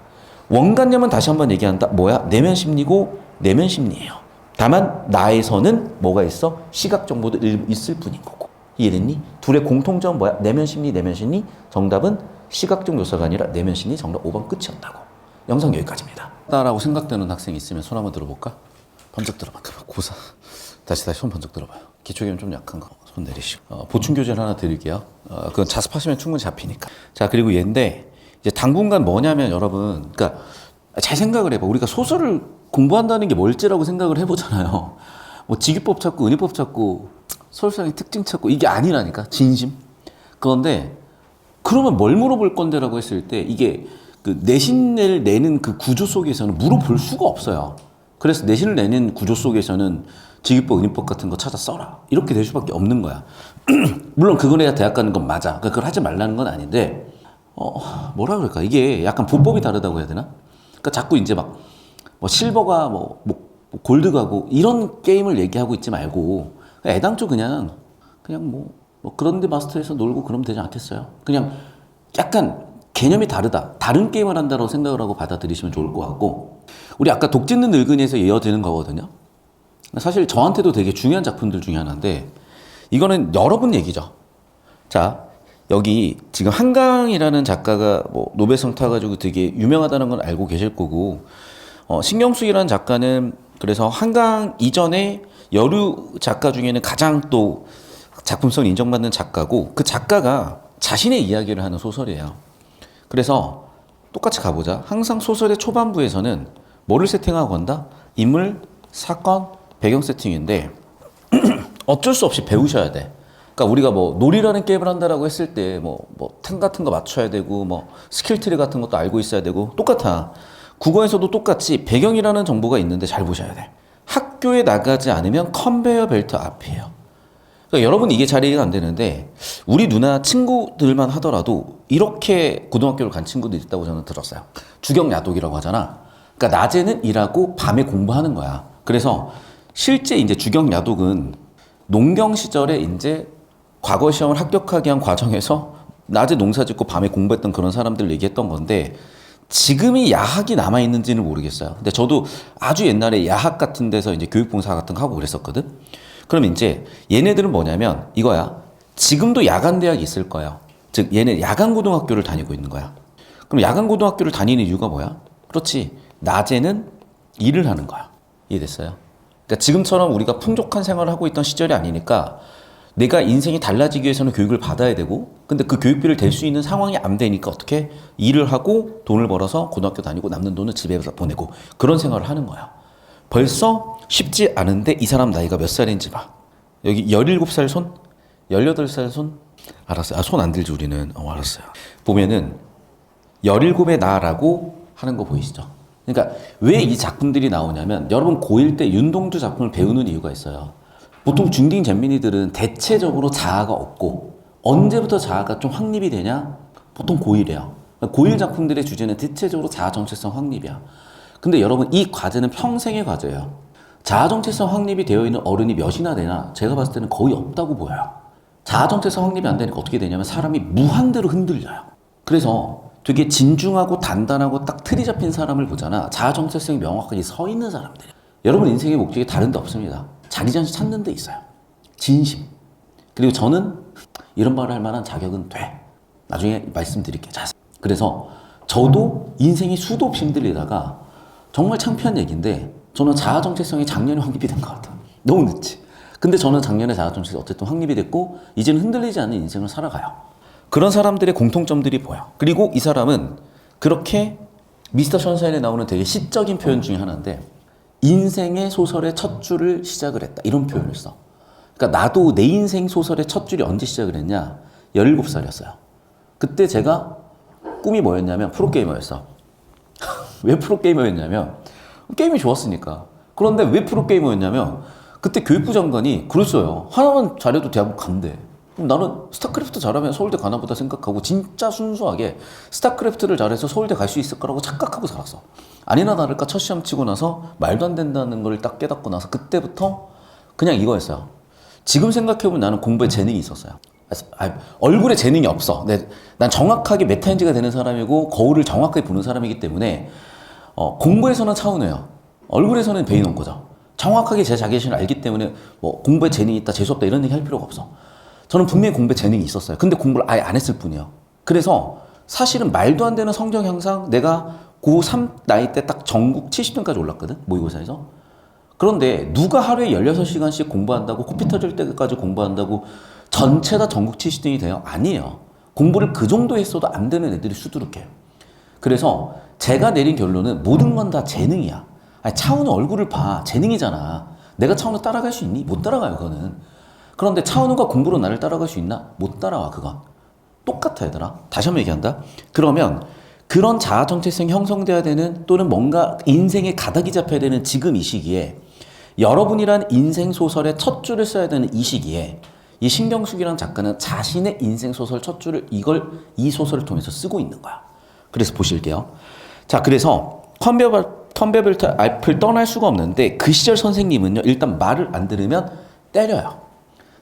원관념은 다시 한번 얘기한다. 뭐야? 내면 심리고 내면 심리예요. 다만 나에서는 뭐가 있어? 시각 정보도 일부 있을 뿐인 거고. 이해됐니? 둘의 공통점 뭐야? 내면 심리, 내면 심리. 정답은 시각적 묘사가 아니라 내면 심리. 정답 5번 끝이었다고. 영상 여기까지입니다. 라고 생각되는 학생이 있으면 손 한번 들어볼까? 번쩍 들어봐. 고사. 다시 손 번쩍 들어봐요. 기초기는 좀 약한 거 손 내리시고. 보충 교재를 하나 드릴게요. 그건 자습하시면 충분히 잡히니까. 자, 그리고 얘인데 이제 당분간 뭐냐면 여러분, 그러니까 잘 생각을 해봐. 우리가 소설을 공부한다는 게 뭘지라고 생각을 해보잖아요. 뭐 직유법 찾고 은유법 찾고 서술상의 특징 찾고 이게 아니라니까, 진심. 그런데 그러면 뭘 물어볼 건데라고 했을 때 이게 그 내신을 내는 그 구조 속에서는 물어볼 수가 없어요. 그래서 내신을 내는 구조 속에서는 직유법, 은유법 같은 거 찾아 써라. 이렇게 될 수밖에 없는 거야. 물론 그거에 대해 대학 가는 건 맞아. 그러니까 그걸 하지 말라는 건 아닌데, 뭐라 그럴까? 이게 약간 보법이 다르다고 해야 되나? 그러니까 자꾸 이제 막, 뭐 실버가 뭐 뭐 골드 가고 이런 게임을 얘기하고 있지 말고 애당초 그냥 뭐 그런데 마스터에서 놀고 그러면 되지 않겠어요? 그냥 약간 개념이 다르다. 다른 게임을 한다고 생각을 하고 받아들이시면 좋을 것 같고 우리 아까 독 짖는 늙은이에서 이어지는 거거든요. 사실 저한테도 되게 중요한 작품들 중에 하나인데 이거는 여러분 얘기죠. 자, 여기 지금 한강이라는 작가가 뭐 노벨상 타가지고 되게 유명하다는 건 알고 계실 거고 신경숙이라는 작가는 그래서 한강 이전에 여류 작가 중에는 가장 또 작품성 인정받는 작가고 그 작가가 자신의 이야기를 하는 소설이에요. 그래서 똑같이 가보자. 항상 소설의 초반부에서는 뭐를 세팅하고 간다? 인물, 사건, 배경 세팅인데 어쩔 수 없이 배우셔야 돼. 그러니까 우리가 뭐 놀이라는 게임을 한다라고 했을 때 템 같은 거 맞춰야 되고 뭐 스킬트리 같은 것도 알고 있어야 되고 똑같아. 국어에서도 똑같이 배경이라는 정보가 있는데 잘 보셔야 돼. 학교에 나가지 않으면 컨베이어 벨트 앞이에요. 그러니까 여러분 이게 잘 이해가 안 되는데 우리 누나 친구들만 하더라도 이렇게 고등학교를 간 친구들이 있다고 저는 들었어요. 주경야독이라고 하잖아. 그러니까 낮에는 일하고 밤에 공부하는 거야. 그래서 실제 이제 주경야독은 농경 시절에 이제 과거 시험을 합격하게 한 과정에서 낮에 농사 짓고 밤에 공부했던 그런 사람들 얘기했던 건데 지금이 야학이 남아있는지는 모르겠어요. 근데 저도 아주 옛날에 야학 같은 데서 이제 교육봉사 같은 거 하고 그랬었거든. 그럼 이제 얘네들은 뭐냐면 이거야. 지금도 야간 대학이 있을 거예요. 즉 얘네 야간 고등학교를 다니고 있는 거야. 그럼 야간 고등학교를 다니는 이유가 뭐야? 그렇지. 낮에는 일을 하는 거야. 이해됐어요? 그러니까 지금처럼 우리가 풍족한 생활을 하고 있던 시절이 아니니까 내가 인생이 달라지기 위해서는 교육을 받아야 되고 근데 그 교육비를 댈 수 있는 상황이 안 되니까 어떻게 일을 하고 돈을 벌어서 고등학교 다니고 남는 돈은 집에서 보내고 그런 생활을 하는 거야. 벌써 쉽지 않은데 이 사람 나이가 몇 살인지 봐. 여기 17살 손? 18살 손? 알았어요. 아, 손 안 들지 우리는. 알았어요. 보면은 17의 나라고 하는 거 보이시죠? 그러니까 왜 이 작품들이 나오냐면 여러분 고1 때 윤동주 작품을 배우는 이유가 있어요. 보통 중딩 잼민이들은 대체적으로 자아가 없고 언제부터 자아가 좀 확립이 되냐? 보통 고1이에요. 고1 작품들의 주제는 대체적으로 자아 정체성 확립이야. 근데 여러분 이 과제는 평생의 과제예요. 자아 정체성 확립이 되어 있는 어른이 몇이나 되나? 제가 봤을 때는 거의 없다고 보여요. 자아 정체성 확립이 안 되니까 어떻게 되냐면 사람이 무한대로 흔들려요. 그래서 되게 진중하고 단단하고 딱 틀이 잡힌 사람을 보잖아. 자아 정체성이 명확하게 서 있는 사람들이에요. 여러분 인생의 목적이 다른 데 없습니다. 자기 자신 찾는 데 있어요. 진심. 그리고 저는 이런 말을 할 만한 자격은 돼. 나중에 말씀드릴게요. 자세히. 그래서 저도 인생이 수도 없이 힘들리다가 정말 창피한 얘기인데 저는 자아 정체성이 작년에 확립이 된 것 같아요. 너무 늦지. 근데 저는 작년에 자아 정체성이 어쨌든 확립이 됐고 이제는 흔들리지 않는 인생을 살아가요. 그런 사람들의 공통점들이 보여. 그리고 이 사람은 그렇게 미스터 션샤인에 나오는 되게 시적인 표현 중에 하나인데 인생의 소설의 첫 줄을 시작을 했다. 이런 표현을 써. 그러니까 나도 내 인생 소설의 첫 줄이 언제 시작을 했냐? 17살이었어요. 그때 제가 꿈이 뭐였냐면 프로게이머였어. 왜 프로게이머였냐면 게임이 좋았으니까. 그런데 왜 프로게이머였냐면 그때 교육부 장관이 그랬어요. 하나만 잘해도 대학원 간대. 그럼 나는 스타크래프트 잘하면 서울대 가나 보다 생각하고 진짜 순수하게 스타크래프트를 잘해서 서울대 갈 수 있을 거라고 착각하고 살았어. 아니나 다를까 첫 시험 치고 나서 말도 안 된다는 걸 딱 깨닫고 나서 그때부터 그냥 이거였어요. 지금 생각해보면 나는 공부에 재능이 있었어요. 얼굴에 재능이 없어. 난 정확하게 메타인지가 되는 사람이고 거울을 정확하게 보는 사람이기 때문에 공부에서는 차은우예요. 얼굴에서는 베이는 거죠. 정확하게 제 자기 자신을 알기 때문에 뭐 공부에 재능이 있다, 재수없다 이런 얘기 할 필요가 없어. 저는 분명히 공부에 재능이 있었어요. 근데 공부를 아예 안 했을 뿐이에요. 그래서 사실은 말도 안 되는 성적 향상, 내가 고3 나이 때 딱 전국 70등까지 올랐거든, 모의고사에서. 그런데 누가 하루에 16시간씩 공부한다고 코피 터질 때까지 공부한다고 전체 다 전국 70등이 돼요? 아니에요. 공부를 그 정도 했어도 안 되는 애들이 수두룩해요. 그래서 제가 내린 결론은 모든 건 다 재능이야. 아니, 차은우 얼굴을 봐. 재능이잖아. 내가 차은우 따라갈 수 있니? 못 따라가요, 그거는. 그런데 차은우가 공부로 나를 따라갈 수 있나? 못 따라와, 그건. 똑같아, 얘들아. 다시 한번 얘기한다. 그러면 그런 자아 정체성이 형성돼야 되는 또는 뭔가 인생의 가닥이 잡혀야 되는 지금 이 시기에 여러분이란 인생 소설의 첫 줄을 써야 되는 이 시기에 이 신경숙이라는 작가는 자신의 인생 소설 첫 줄을 이 소설을 통해서 쓰고 있는 거야. 그래서 보실게요. 자, 그래서 턴베벨트 앞을 떠날 수가 없는데 그 시절 선생님은요. 일단 말을 안 들으면 때려요.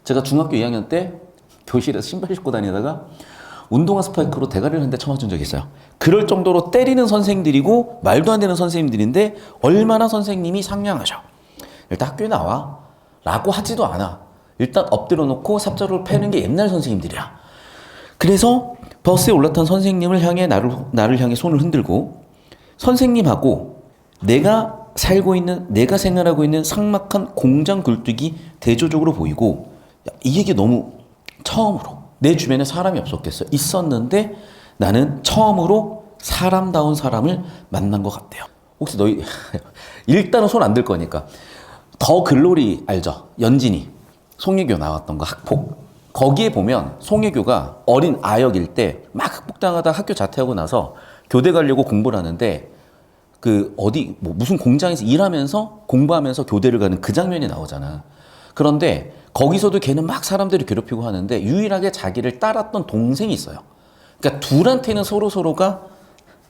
제가 중학교 2학년 때 교실에서 신발 신고 다니다가 운동화 스파이크로 대가리를 한 대 쳐맞은 적이 있어요. 그럴 정도로 때리는 선생님들이고 말도 안 되는 선생님들인데 얼마나 선생님이 상냥하셔. 일단 학교에 나와 라고 하지도 않아. 일단 엎드려 놓고 삽자루를 패는 게 옛날 선생님들이야. 그래서 버스에 올라탄 선생님을 향해 나를 향해 손을 흔들고 선생님하고 내가 생활하고 있는 삭막한 공장 굴뚝이 대조적으로 보이고 이 얘기 너무 처음으로 내 주변에 사람이 없었겠어. 있었는데 나는 처음으로 사람다운 사람을 만난 것 같대요. 혹시 너희 일단은 손 안 들 거니까 더 글로리 알죠? 연진이 송혜교 나왔던 거 학폭. 거기에 보면 송혜교가 어린 아역일 때 막 학폭당하다 학교 자퇴하고 나서 교대 가려고 공부를 하는데 그 어디 뭐 무슨 공장에서 일하면서 공부하면서 교대를 가는 그 장면이 나오잖아. 그런데 거기서도 걔는 막 사람들을 괴롭히고 하는데 유일하게 자기를 따랐던 동생이 있어요. 그러니까 둘한테는 서로가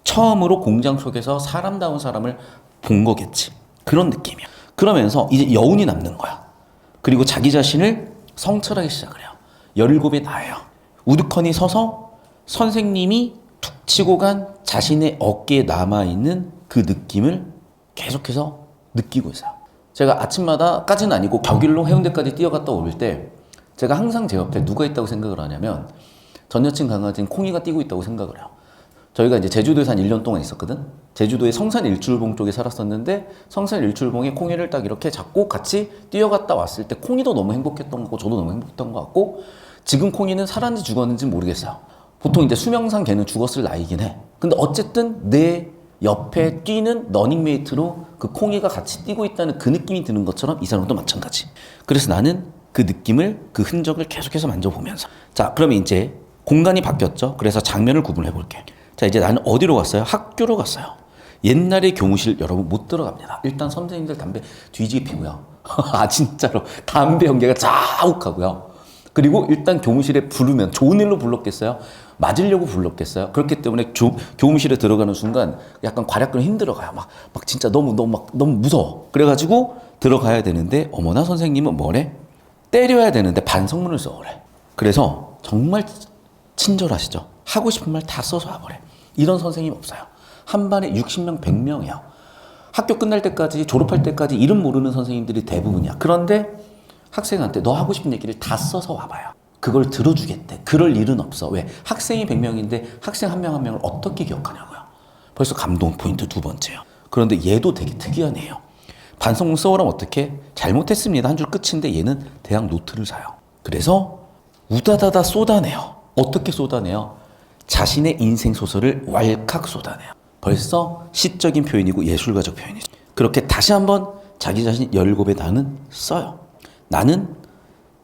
처음으로 공장 속에서 사람다운 사람을 본 거겠지. 그런 느낌이야. 그러면서 이제 여운이 남는 거야. 그리고 자기 자신을 성찰하기 시작을 해요. 17의 나예요. 우두커니 서서 선생님이 툭 치고 간 자신의 어깨에 남아있는 그 느낌을 계속해서 느끼고 있어요. 제가 아침마다까지는 아니고 격일로 해운대까지 뛰어갔다 올 때 제가 항상 제 옆에 누가 있다고 생각을 하냐면 전 여친 강아지인 콩이가 뛰고 있다고 생각을 해요. 저희가 이제 제주도에서 한 1년 동안 있었거든. 제주도의 성산 일출봉 쪽에 살았었는데 성산 일출봉에 콩이를 딱 이렇게 잡고 같이 뛰어갔다 왔을 때 콩이도 너무 행복했던 것 같고 저도 너무 행복했던 것 같고 지금 콩이는 살았는지 죽었는지 모르겠어요. 보통 이제 수명상 걔는 죽었을 나이긴 해. 근데 어쨌든 내 옆에 뛰는 러닝메이트로 그 콩이가 같이 뛰고 있다는 그 느낌이 드는 것처럼 이 사람도 마찬가지. 그래서 나는 그 느낌을, 그 흔적을 계속해서 만져보면서 자, 그러면 이제 공간이 바뀌었죠. 그래서 장면을 구분해 볼게. 자, 이제 나는 어디로 갔어요? 학교로 갔어요. 옛날에 교무실 여러분 못 들어갑니다. 일단 선생님들 담배 뒤지게 피고요. 아 진짜로 담배 연기가 자욱하고요. 그리고 일단 교무실에 부르면 좋은 일로 불렀겠어요? 맞으려고 불렀겠어요? 그렇기 때문에 교무실에 들어가는 순간 약간 괄약근이 힘들어가요. 막 진짜 너무 무서워. 그래가지고 들어가야 되는데 어머나 선생님은 뭐래? 때려야 되는데 반성문을 써오래. 그래서 정말 친절하시죠. 하고 싶은 말 다 써서 와버래. 이런 선생님 없어요. 한 반에 60명, 100명이에요. 학교 끝날 때까지 졸업할 때까지 이름 모르는 선생님들이 대부분이야. 그런데 학생한테 너 하고 싶은 얘기를 다 써서 와봐요. 그걸 들어주겠대. 그럴 일은 없어. 왜? 학생이 100명인데 학생 한 명 한 명을 어떻게 기억하냐고요. 벌써 감동 포인트 두 번째요. 그런데 얘도 되게 특이한 애예요. 반성문 써오라면 어떻게? 잘못했습니다. 한 줄 끝인데 얘는 대학 노트를 사요. 그래서 우다다다 쏟아내요. 어떻게 쏟아내요? 자신의 인생 소설을 왈칵 쏟아내요. 벌써 시적인 표현이고 예술가적 표현이죠. 그렇게 다시 한번 자기 자신 17의 나는 써요. 나는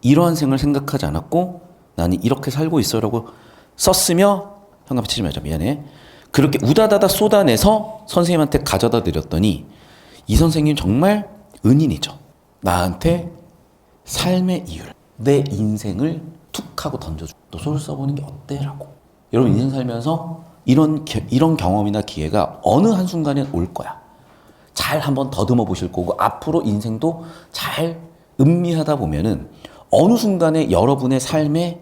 이러한 생을 생각하지 않았고 나는 이렇게 살고 있어라고 썼으며 현관에 치지 말자 미안해. 그렇게 우다다다 쏟아내서 선생님한테 가져다 드렸더니 이 선생님 정말 은인이죠. 나한테 삶의 이유를 내 인생을 툭 하고 던져주고 너 소설 써보는 게 어때? 라고. 여러분 인생 살면서 이런 경험이나 기회가 어느 한순간에 올 거야. 잘 한번 더듬어 보실 거고 앞으로 인생도 잘 음미하다 보면은 어느 순간에 여러분의 삶의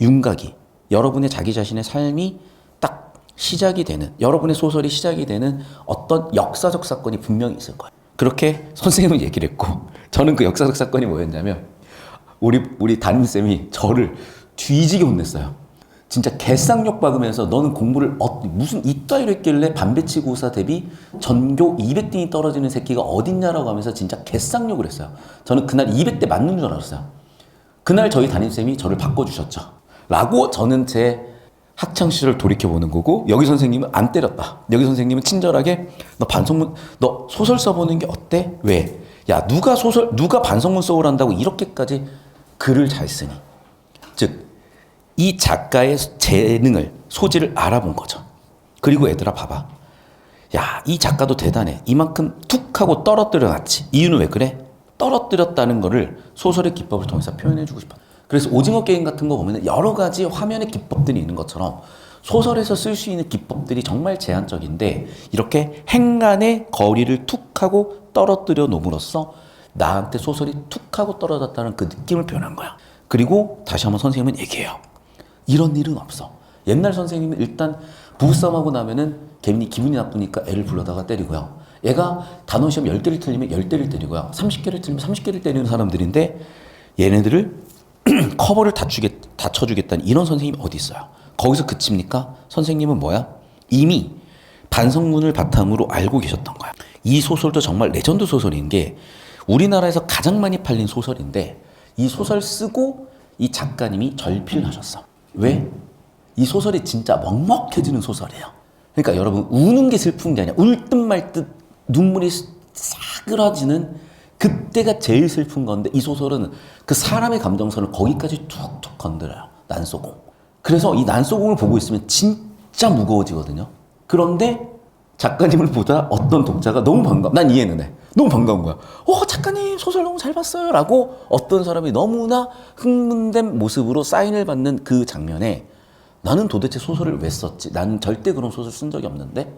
윤곽이 여러분의 자기 자신의 삶이 딱 시작이 되는 여러분의 소설이 시작이 되는 어떤 역사적 사건이 분명히 있을 거예요. 그렇게 선생님은 얘기를 했고 저는 그 역사적 사건이 뭐였냐면 우리 담임쌤이 저를 뒤지게 혼냈어요. 진짜 개쌍욕 박으면서 너는 공부를 무슨 이따위로 했길래 반배치고사 대비 전교 200등이 떨어지는 새끼가 어딨냐라고 하면서 진짜 개쌍욕을 했어요. 저는 그날 200대 맞는 줄 알았어요. 그날 저희 담임쌤이 저를 바꿔주셨죠. 라고 저는 제 학창시절을 돌이켜보는 거고 여기 선생님은 안 때렸다. 여기 선생님은 친절하게 너 소설 써보는 게 어때? 왜? 야 누가 반성문 써오란다고 이렇게까지 글을 잘 쓰니. 즉 이 작가의 재능을 소질을 알아본 거죠. 그리고 얘들아 봐봐. 야, 이 작가도 대단해. 이만큼 툭 하고 떨어뜨려 놨지. 이유는 왜 그래? 떨어뜨렸다는 거를 소설의 기법을 통해서 표현해주고 싶어. 그래서 오징어 게임 같은 거 보면 여러 가지 화면의 기법들이 있는 것처럼 소설에서 쓸 수 있는 기법들이 정말 제한적인데 이렇게 행간의 거리를 툭 하고 떨어뜨려 놓음으로써 나한테 소설이 툭 하고 떨어졌다는 그 느낌을 표현한 거야. 그리고 다시 한번 선생님은 얘기해요. 이런 일은 없어. 옛날 선생님은 일단 부부싸움하고 나면은 괜히 기분이 나쁘니까 애를 불러다가 때리고요. 얘가 단원 시험 10개를 틀리면 10대를 때리고요. 30개를 틀리면 30개를 때리는 사람들인데 얘네들을 커버를 다쳐주겠다는 이런 선생님이 어디 있어요. 거기서 그칩니까? 선생님은 뭐야? 이미 반성문을 바탕으로 알고 계셨던 거야. 이 소설도 정말 레전드 소설인 게 우리나라에서 가장 많이 팔린 소설인데 이 소설 쓰고 이 작가님이 절필하셨어. 왜? 이 소설이 진짜 먹먹해지는 소설이에요. 그러니까 여러분 우는 게 슬픈 게 아니야. 울 듯 말 듯 눈물이 싸그러지는 그때가 제일 슬픈 건데 이 소설은 그 사람의 감정선을 거기까지 툭툭 건드려요. 난소공. 그래서 이 난소공을 보고 있으면 진짜 무거워지거든요. 그런데 작가님을 보다 어떤 독자가 너무 반가워. 난 이해는 해. 너무 반가운 거야. 작가님 소설 너무 잘 봤어요. 라고 어떤 사람이 너무나 흥분된 모습으로 사인을 받는 그 장면에 나는 도대체 소설을 왜 썼지? 나는 절대 그런 소설 쓴 적이 없는데?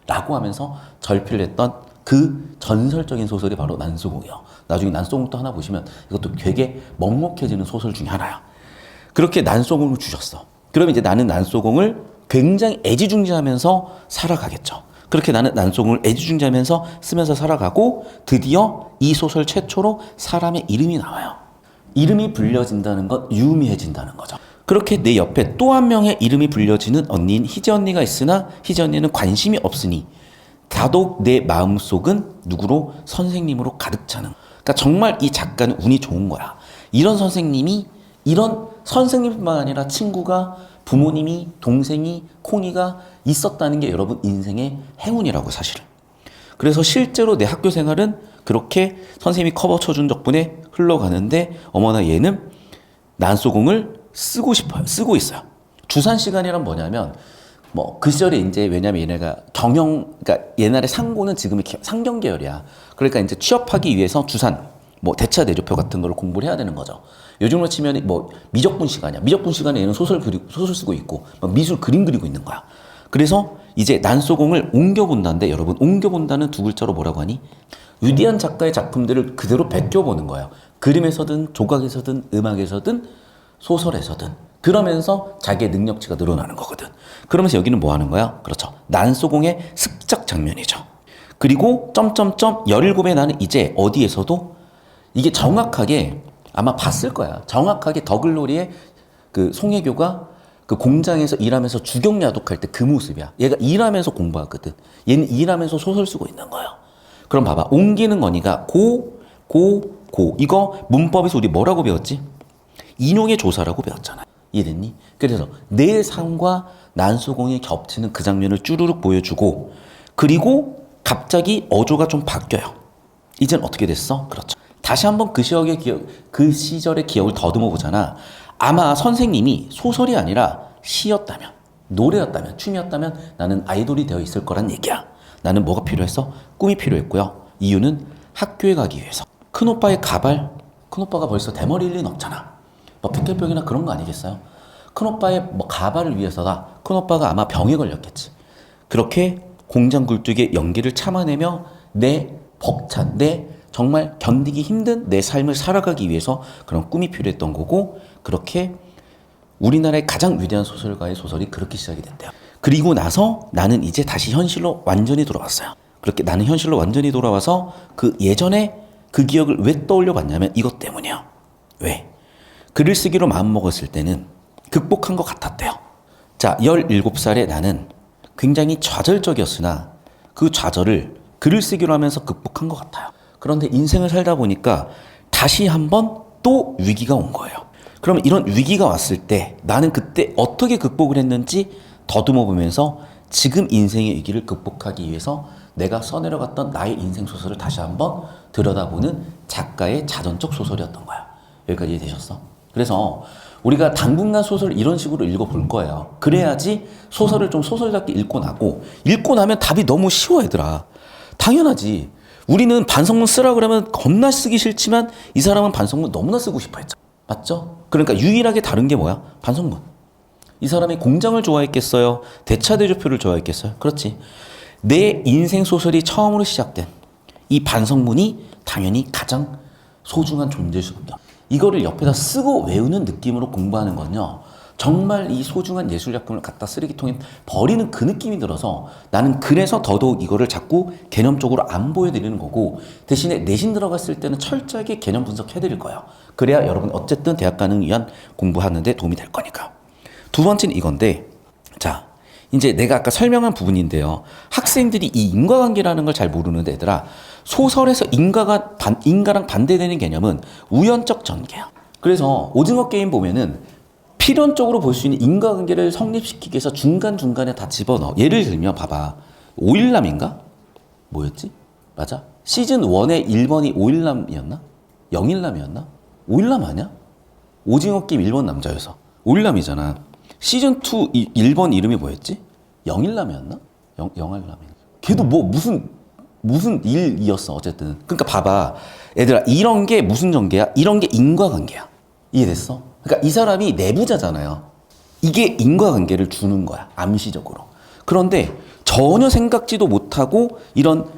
라고 하면서 절필을 했던 그 전설적인 소설이 바로 난소공이에요. 나중에 난소공도 하나 보시면 이것도 되게 먹먹해지는 소설 중에 하나야. 그렇게 난소공을 주셨어. 그러면 이제 나는 난소공을 굉장히 애지중지하면서 살아가겠죠. 그렇게 나는 난소공을 애지중지하면서 쓰면서 살아가고 드디어 이 소설 최초로 사람의 이름이 나와요. 이름이 불려진다는 건 유미해진다는 거죠. 그렇게 내 옆에 또 한 명의 이름이 불려지는 언니인 희재 언니가 있으나 희재 언니는 관심이 없으니 다독 내 마음속은 누구로? 선생님으로 가득 차는. 그러니까 정말 이 작가는 운이 좋은 거야. 이런 선생님이 이런 선생님뿐만 아니라 친구가 부모님이 동생이 콩이가 있었다는 게 여러분 인생의 행운이라고 사실은. 그래서 실제로 내 학교 생활은 그렇게 선생님이 커버 쳐준 덕분에 흘러가는데 어머나 얘는 난소공을 쓰고 싶어요. 쓰고 있어요. 주산 시간이란 뭐냐면 그 시절에 이제 왜냐면 얘네가 그러니까 옛날에 상고는 지금의 상경 계열이야. 그러니까 이제 취업하기 위해서 주산 대차 내조표 같은 걸 공부를 해야 되는 거죠. 요즘으로 치면 미적분 시간이야. 미적분 시간에 얘는 소설 쓰고 있고 미술 그림 그리고 있는 거야. 그래서 이제 난소공을 옮겨본다는데 여러분 옮겨본다는 두 글자로 뭐라고 하니? 위대한 작가의 작품들을 그대로 베껴보는 거예요. 그림에서든 조각에서든 음악에서든 소설에서든. 그러면서 자기의 능력치가 늘어나는 거거든. 그러면서 여기는 뭐 하는 거야? 그렇죠. 난소공의 습작 장면이죠. 그리고 점점점 17에 나는 이제 어디에서도 이게 정확하게 아마 봤을 거야. 정확하게 더글로리의 그 송혜교가 그 공장에서 일하면서 주경야독할 때 그 모습이야. 얘가 일하면서 공부하거든. 얘는 일하면서 소설 쓰고 있는 거예요. 그럼 봐봐. 옮기는 거니까 고. 이거 문법에서 우리 뭐라고 배웠지? 인용의 조사라고 배웠잖아. 이해됐니? 그래서 내 삶과 난소공이 겹치는 그 장면을 쭈루룩 보여주고 그리고 갑자기 어조가 좀 바뀌어요. 이젠 어떻게 됐어? 그렇죠. 다시 한번 그 시절의 기억을 더듬어 보잖아. 아마 선생님이 소설이 아니라 시였다면, 노래였다면, 춤이었다면 나는 아이돌이 되어 있을 거란 얘기야. 나는 뭐가 필요했어? 꿈이 필요했고요. 이유는 학교에 가기 위해서. 큰오빠의 가발? 큰오빠가 벌써 대머리일 리는 없잖아. 백혈병이나 그런 거 아니겠어요? 큰오빠의 가발을 위해서다. 큰오빠가 아마 병에 걸렸겠지. 그렇게 공장 굴뚝의 연기를 참아내며 내 벅찬, 내 정말 견디기 힘든 내 삶을 살아가기 위해서 그런 꿈이 필요했던 거고 그렇게 우리나라의 가장 위대한 소설가의 소설이 그렇게 시작이 됐대요. 그리고 나서 나는 이제 다시 현실로 완전히 돌아왔어요. 그렇게 나는 현실로 완전히 돌아와서 그 예전에 그 기억을 왜 떠올려 봤냐면 이것 때문이에요. 왜? 글을 쓰기로 마음먹었을 때는 극복한 것 같았대요. 자, 17살에 나는 굉장히 좌절적이었으나 그 좌절을 글을 쓰기로 하면서 극복한 것 같아요. 그런데 인생을 살다 보니까 다시 한번 또 위기가 온 거예요. 그러면 이런 위기가 왔을 때 나는 그때 어떻게 극복을 했는지 더듬어 보면서 지금 인생의 위기를 극복하기 위해서 내가 써내려갔던 나의 인생 소설을 다시 한번 들여다보는 작가의 자전적 소설이었던 거야. 여기까지 이해되셨어? 그래서 우리가 당분간 소설을 이런 식으로 읽어볼 거예요. 그래야지 소설을 좀 소설답게 읽고 나면 답이 너무 쉬워 얘들아. 당연하지. 우리는 반성문 쓰라 그러면 겁나 쓰기 싫지만 이 사람은 반성문 너무나 쓰고 싶어 했죠. 맞죠? 그러니까 유일하게 다른 게 뭐야? 반성문. 이 사람이 공장을 좋아했겠어요? 대차대조표를 좋아했겠어요? 그렇지. 내 인생 소설이 처음으로 시작된 이 반성문이 당연히 가장 소중한 존재일 수밖에 없다. 이거를 옆에다 쓰고 외우는 느낌으로 공부하는 건요, 정말 이 소중한 예술작품을 갖다 쓰레기통에 버리는 그 느낌이 들어서 나는 그래서 더더욱 이거를 자꾸 개념적으로 안 보여드리는 거고, 대신에 내신 들어갔을 때는 철저하게 개념 분석해드릴 거예요. 그래야 여러분 어쨌든 대학 가는 위한 공부하는데 도움이 될 거니까. 두 번째는 이건데, 자, 이제 내가 아까 설명한 부분인데요. 학생들이 이 인과관계라는 걸 잘 모르는데, 얘들아, 소설에서 인과랑 반대되는 개념은 우연적 전개야. 그래서 오징어 게임 보면은 필연적으로 볼 수 있는 인과관계를 성립시키기 위해서 중간중간에 다 집어넣어. 예를 들면 봐봐. 오일남인가? 뭐였지? 맞아? 시즌 1의 1번이 오일남이었나? 영일남이었나? 오일남 아니야? 오징어 게임 1번 남자여서 오일남이잖아. 시즌 2 1번 이름이 뭐였지? 영일남이었나? 영알남인가? 걔도 뭐 무슨 일이었어 어쨌든. 그러니까 봐봐 얘들아, 이런 게 무슨 전개야? 이런 게 인과관계야. 이해됐어? 그러니까 이 사람이 내부자잖아요. 이게 인과관계를 주는 거야, 암시적으로. 그런데 전혀 생각지도 못하고 이런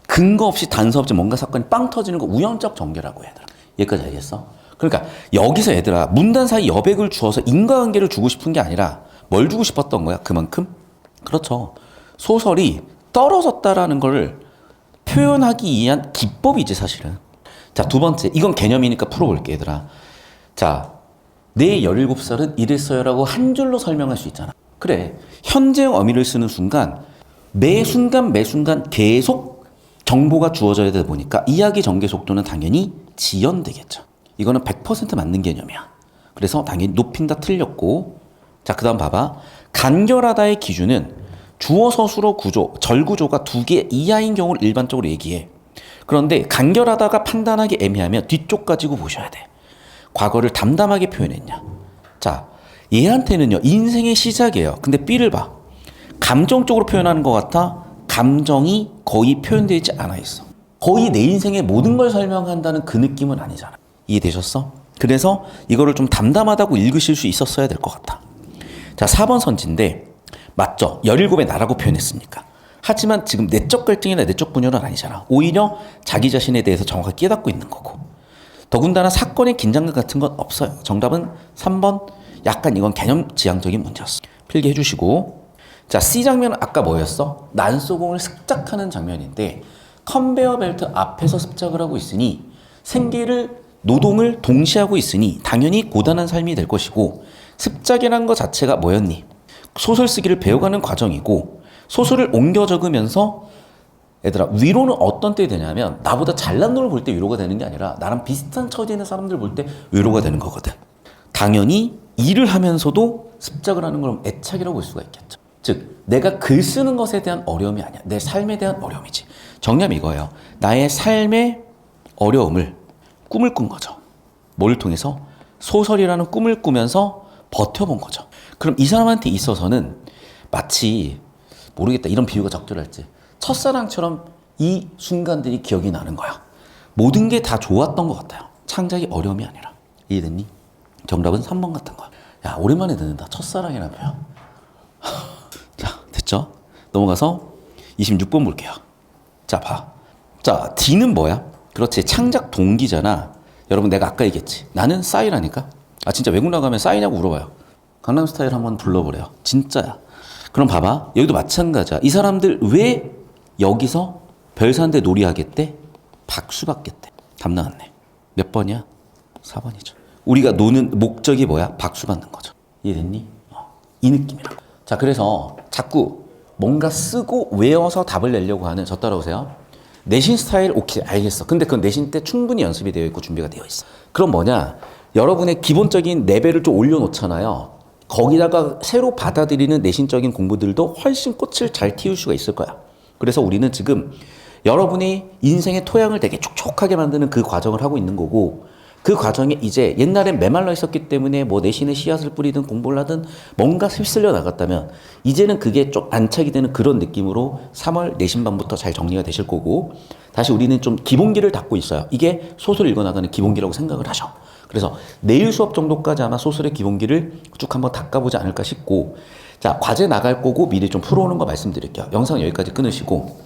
근거 없이 단서 없이 뭔가 사건이 빵 터지는 거 우연적 전개라고, 얘들아. 여기까지 알겠어? 그러니까 여기서 얘들아, 문단 사이 여백을 주어서 인과관계를 주고 싶은 게 아니라 뭘 주고 싶었던 거야? 그만큼? 그렇죠. 소설이 떨어졌다라는 걸 표현하기 위한 기법이지 사실은. 자, 두 번째, 이건 개념이니까 풀어볼게 얘들아. 자, 내 17살은 이랬어요라고 한 줄로 설명할 수 있잖아. 그래, 현재형 어미를 쓰는 순간 매 순간 계속 정보가 주어져야 되다 보니까 이야기 전개 속도는 당연히 지연되겠죠. 이거는 100% 맞는 개념이야. 그래서 당연히 높인다 틀렸고. 자, 그 다음 봐봐. 간결하다의 기준은 주어 서술어 구조, 절구조가 두 개 이하인 경우를 일반적으로 얘기해. 그런데 간결하다가 판단하기 애매하면 뒤쪽 가지고 보셔야 돼. 과거를 담담하게 표현했냐. 자, 얘한테는요 인생의 시작이에요. 근데 B를 봐. 감정적으로 표현하는 것 같아. 감정이 거의 표현되지 않아 있어. 거의 내 인생의 모든 걸 설명한다는 그 느낌은 아니잖아. 이해되셨어? 그래서 이거를 좀 담담하다고 읽으실 수 있었어야 될 것 같아. 자, 4번 선지인데 맞죠? 17의 나라고 표현했으니까. 하지만 지금 내적 갈등이나 내적 분열은 아니잖아. 오히려 자기 자신에 대해서 정확하게 깨닫고 있는 거고. 더군다나 사건의 긴장감 같은 건 없어요. 정답은 3번. 약간 이건 개념 지향적인 문제였어. 필기해 주시고. 자, C 장면은 아까 뭐였어? 난소공을 습작하는 장면인데 컨베어 벨트 앞에서 습작을 하고 있으니 노동을 동시에 하고 있으니 당연히 고단한 삶이 될 것이고, 습작이라는 것 자체가 뭐였니? 소설 쓰기를 배워가는 과정이고, 소설을 옮겨 적으면서 얘들아, 위로는 어떤 때 되냐면 나보다 잘난 놈을 볼 때 위로가 되는 게 아니라 나랑 비슷한 처지에 있는 사람들 볼 때 위로가 되는 거거든. 당연히 일을 하면서도 습작을 하는 걸 애착이라고 볼 수가 있겠죠. 즉 내가 글 쓰는 것에 대한 어려움이 아니야. 내 삶에 대한 어려움이지. 정리하면 이거예요. 나의 삶의 어려움을 꿈을 꾼 거죠. 뭘 통해서? 소설이라는 꿈을 꾸면서 버텨본 거죠. 그럼 이 사람한테 있어서는 마치, 모르겠다 이런 비유가 적절할지, 첫사랑처럼 이 순간들이 기억이 나는 거야. 모든 게 다 좋았던 것 같아요. 창작이 어려움이 아니라. 이해됐니? 정답은 3번 같은 거야. 야, 오랜만에 듣는다. 첫사랑이라는 표현. 자, 됐죠? 넘어가서 26번 볼게요. 자, 봐. 자, D는 뭐야? 그렇지, 창작 동기잖아. 여러분 내가 아까 얘기했지. 나는 싸이라니까. 아, 진짜 외국 나가면 싸이냐고 물어봐요. 강남스타일 한번 불러보래요. 진짜야. 그럼 봐봐. 여기도 마찬가지야. 이 사람들 왜 여기서 별산대 놀이하겠대? 박수 받겠대. 답 나왔네. 몇 번이야? 4번이죠. 우리가 노는 목적이 뭐야? 박수 받는 거죠. 이해됐니? 이 느낌이라고. 자, 그래서 자꾸 뭔가 쓰고 외워서 답을 내려고 하는, 저 따라오세요. 내신 스타일 오케이, 알겠어. 근데 그건 내신 때 충분히 연습이 되어 있고 준비가 되어 있어. 그럼 뭐냐? 여러분의 기본적인 레벨을 좀 올려놓잖아요. 거기다가 새로 받아들이는 내신적인 공부들도 훨씬 꽃을 잘 틔울 수가 있을 거야. 그래서 우리는 지금 여러분의 인생의 토양을 되게 촉촉하게 만드는 그 과정을 하고 있는 거고, 그 과정에 이제 옛날엔 메말라 있었기 때문에 뭐 내신에 씨앗을 뿌리든 공부를 하든 뭔가 휩쓸려 나갔다면 이제는 그게 좀 안착이 되는 그런 느낌으로 3월 내신반부터 잘 정리가 되실 거고, 다시 우리는 좀 기본기를 닦고 있어요. 이게 소설 읽어나가는 기본기라고 생각을 하셔. 그래서 내일 수업 정도까지 아마 소설의 기본기를 쭉 한번 닦아보지 않을까 싶고, 자, 과제 나갈 거고 미리 좀 풀어오는 거 말씀드릴게요. 영상 여기까지 끊으시고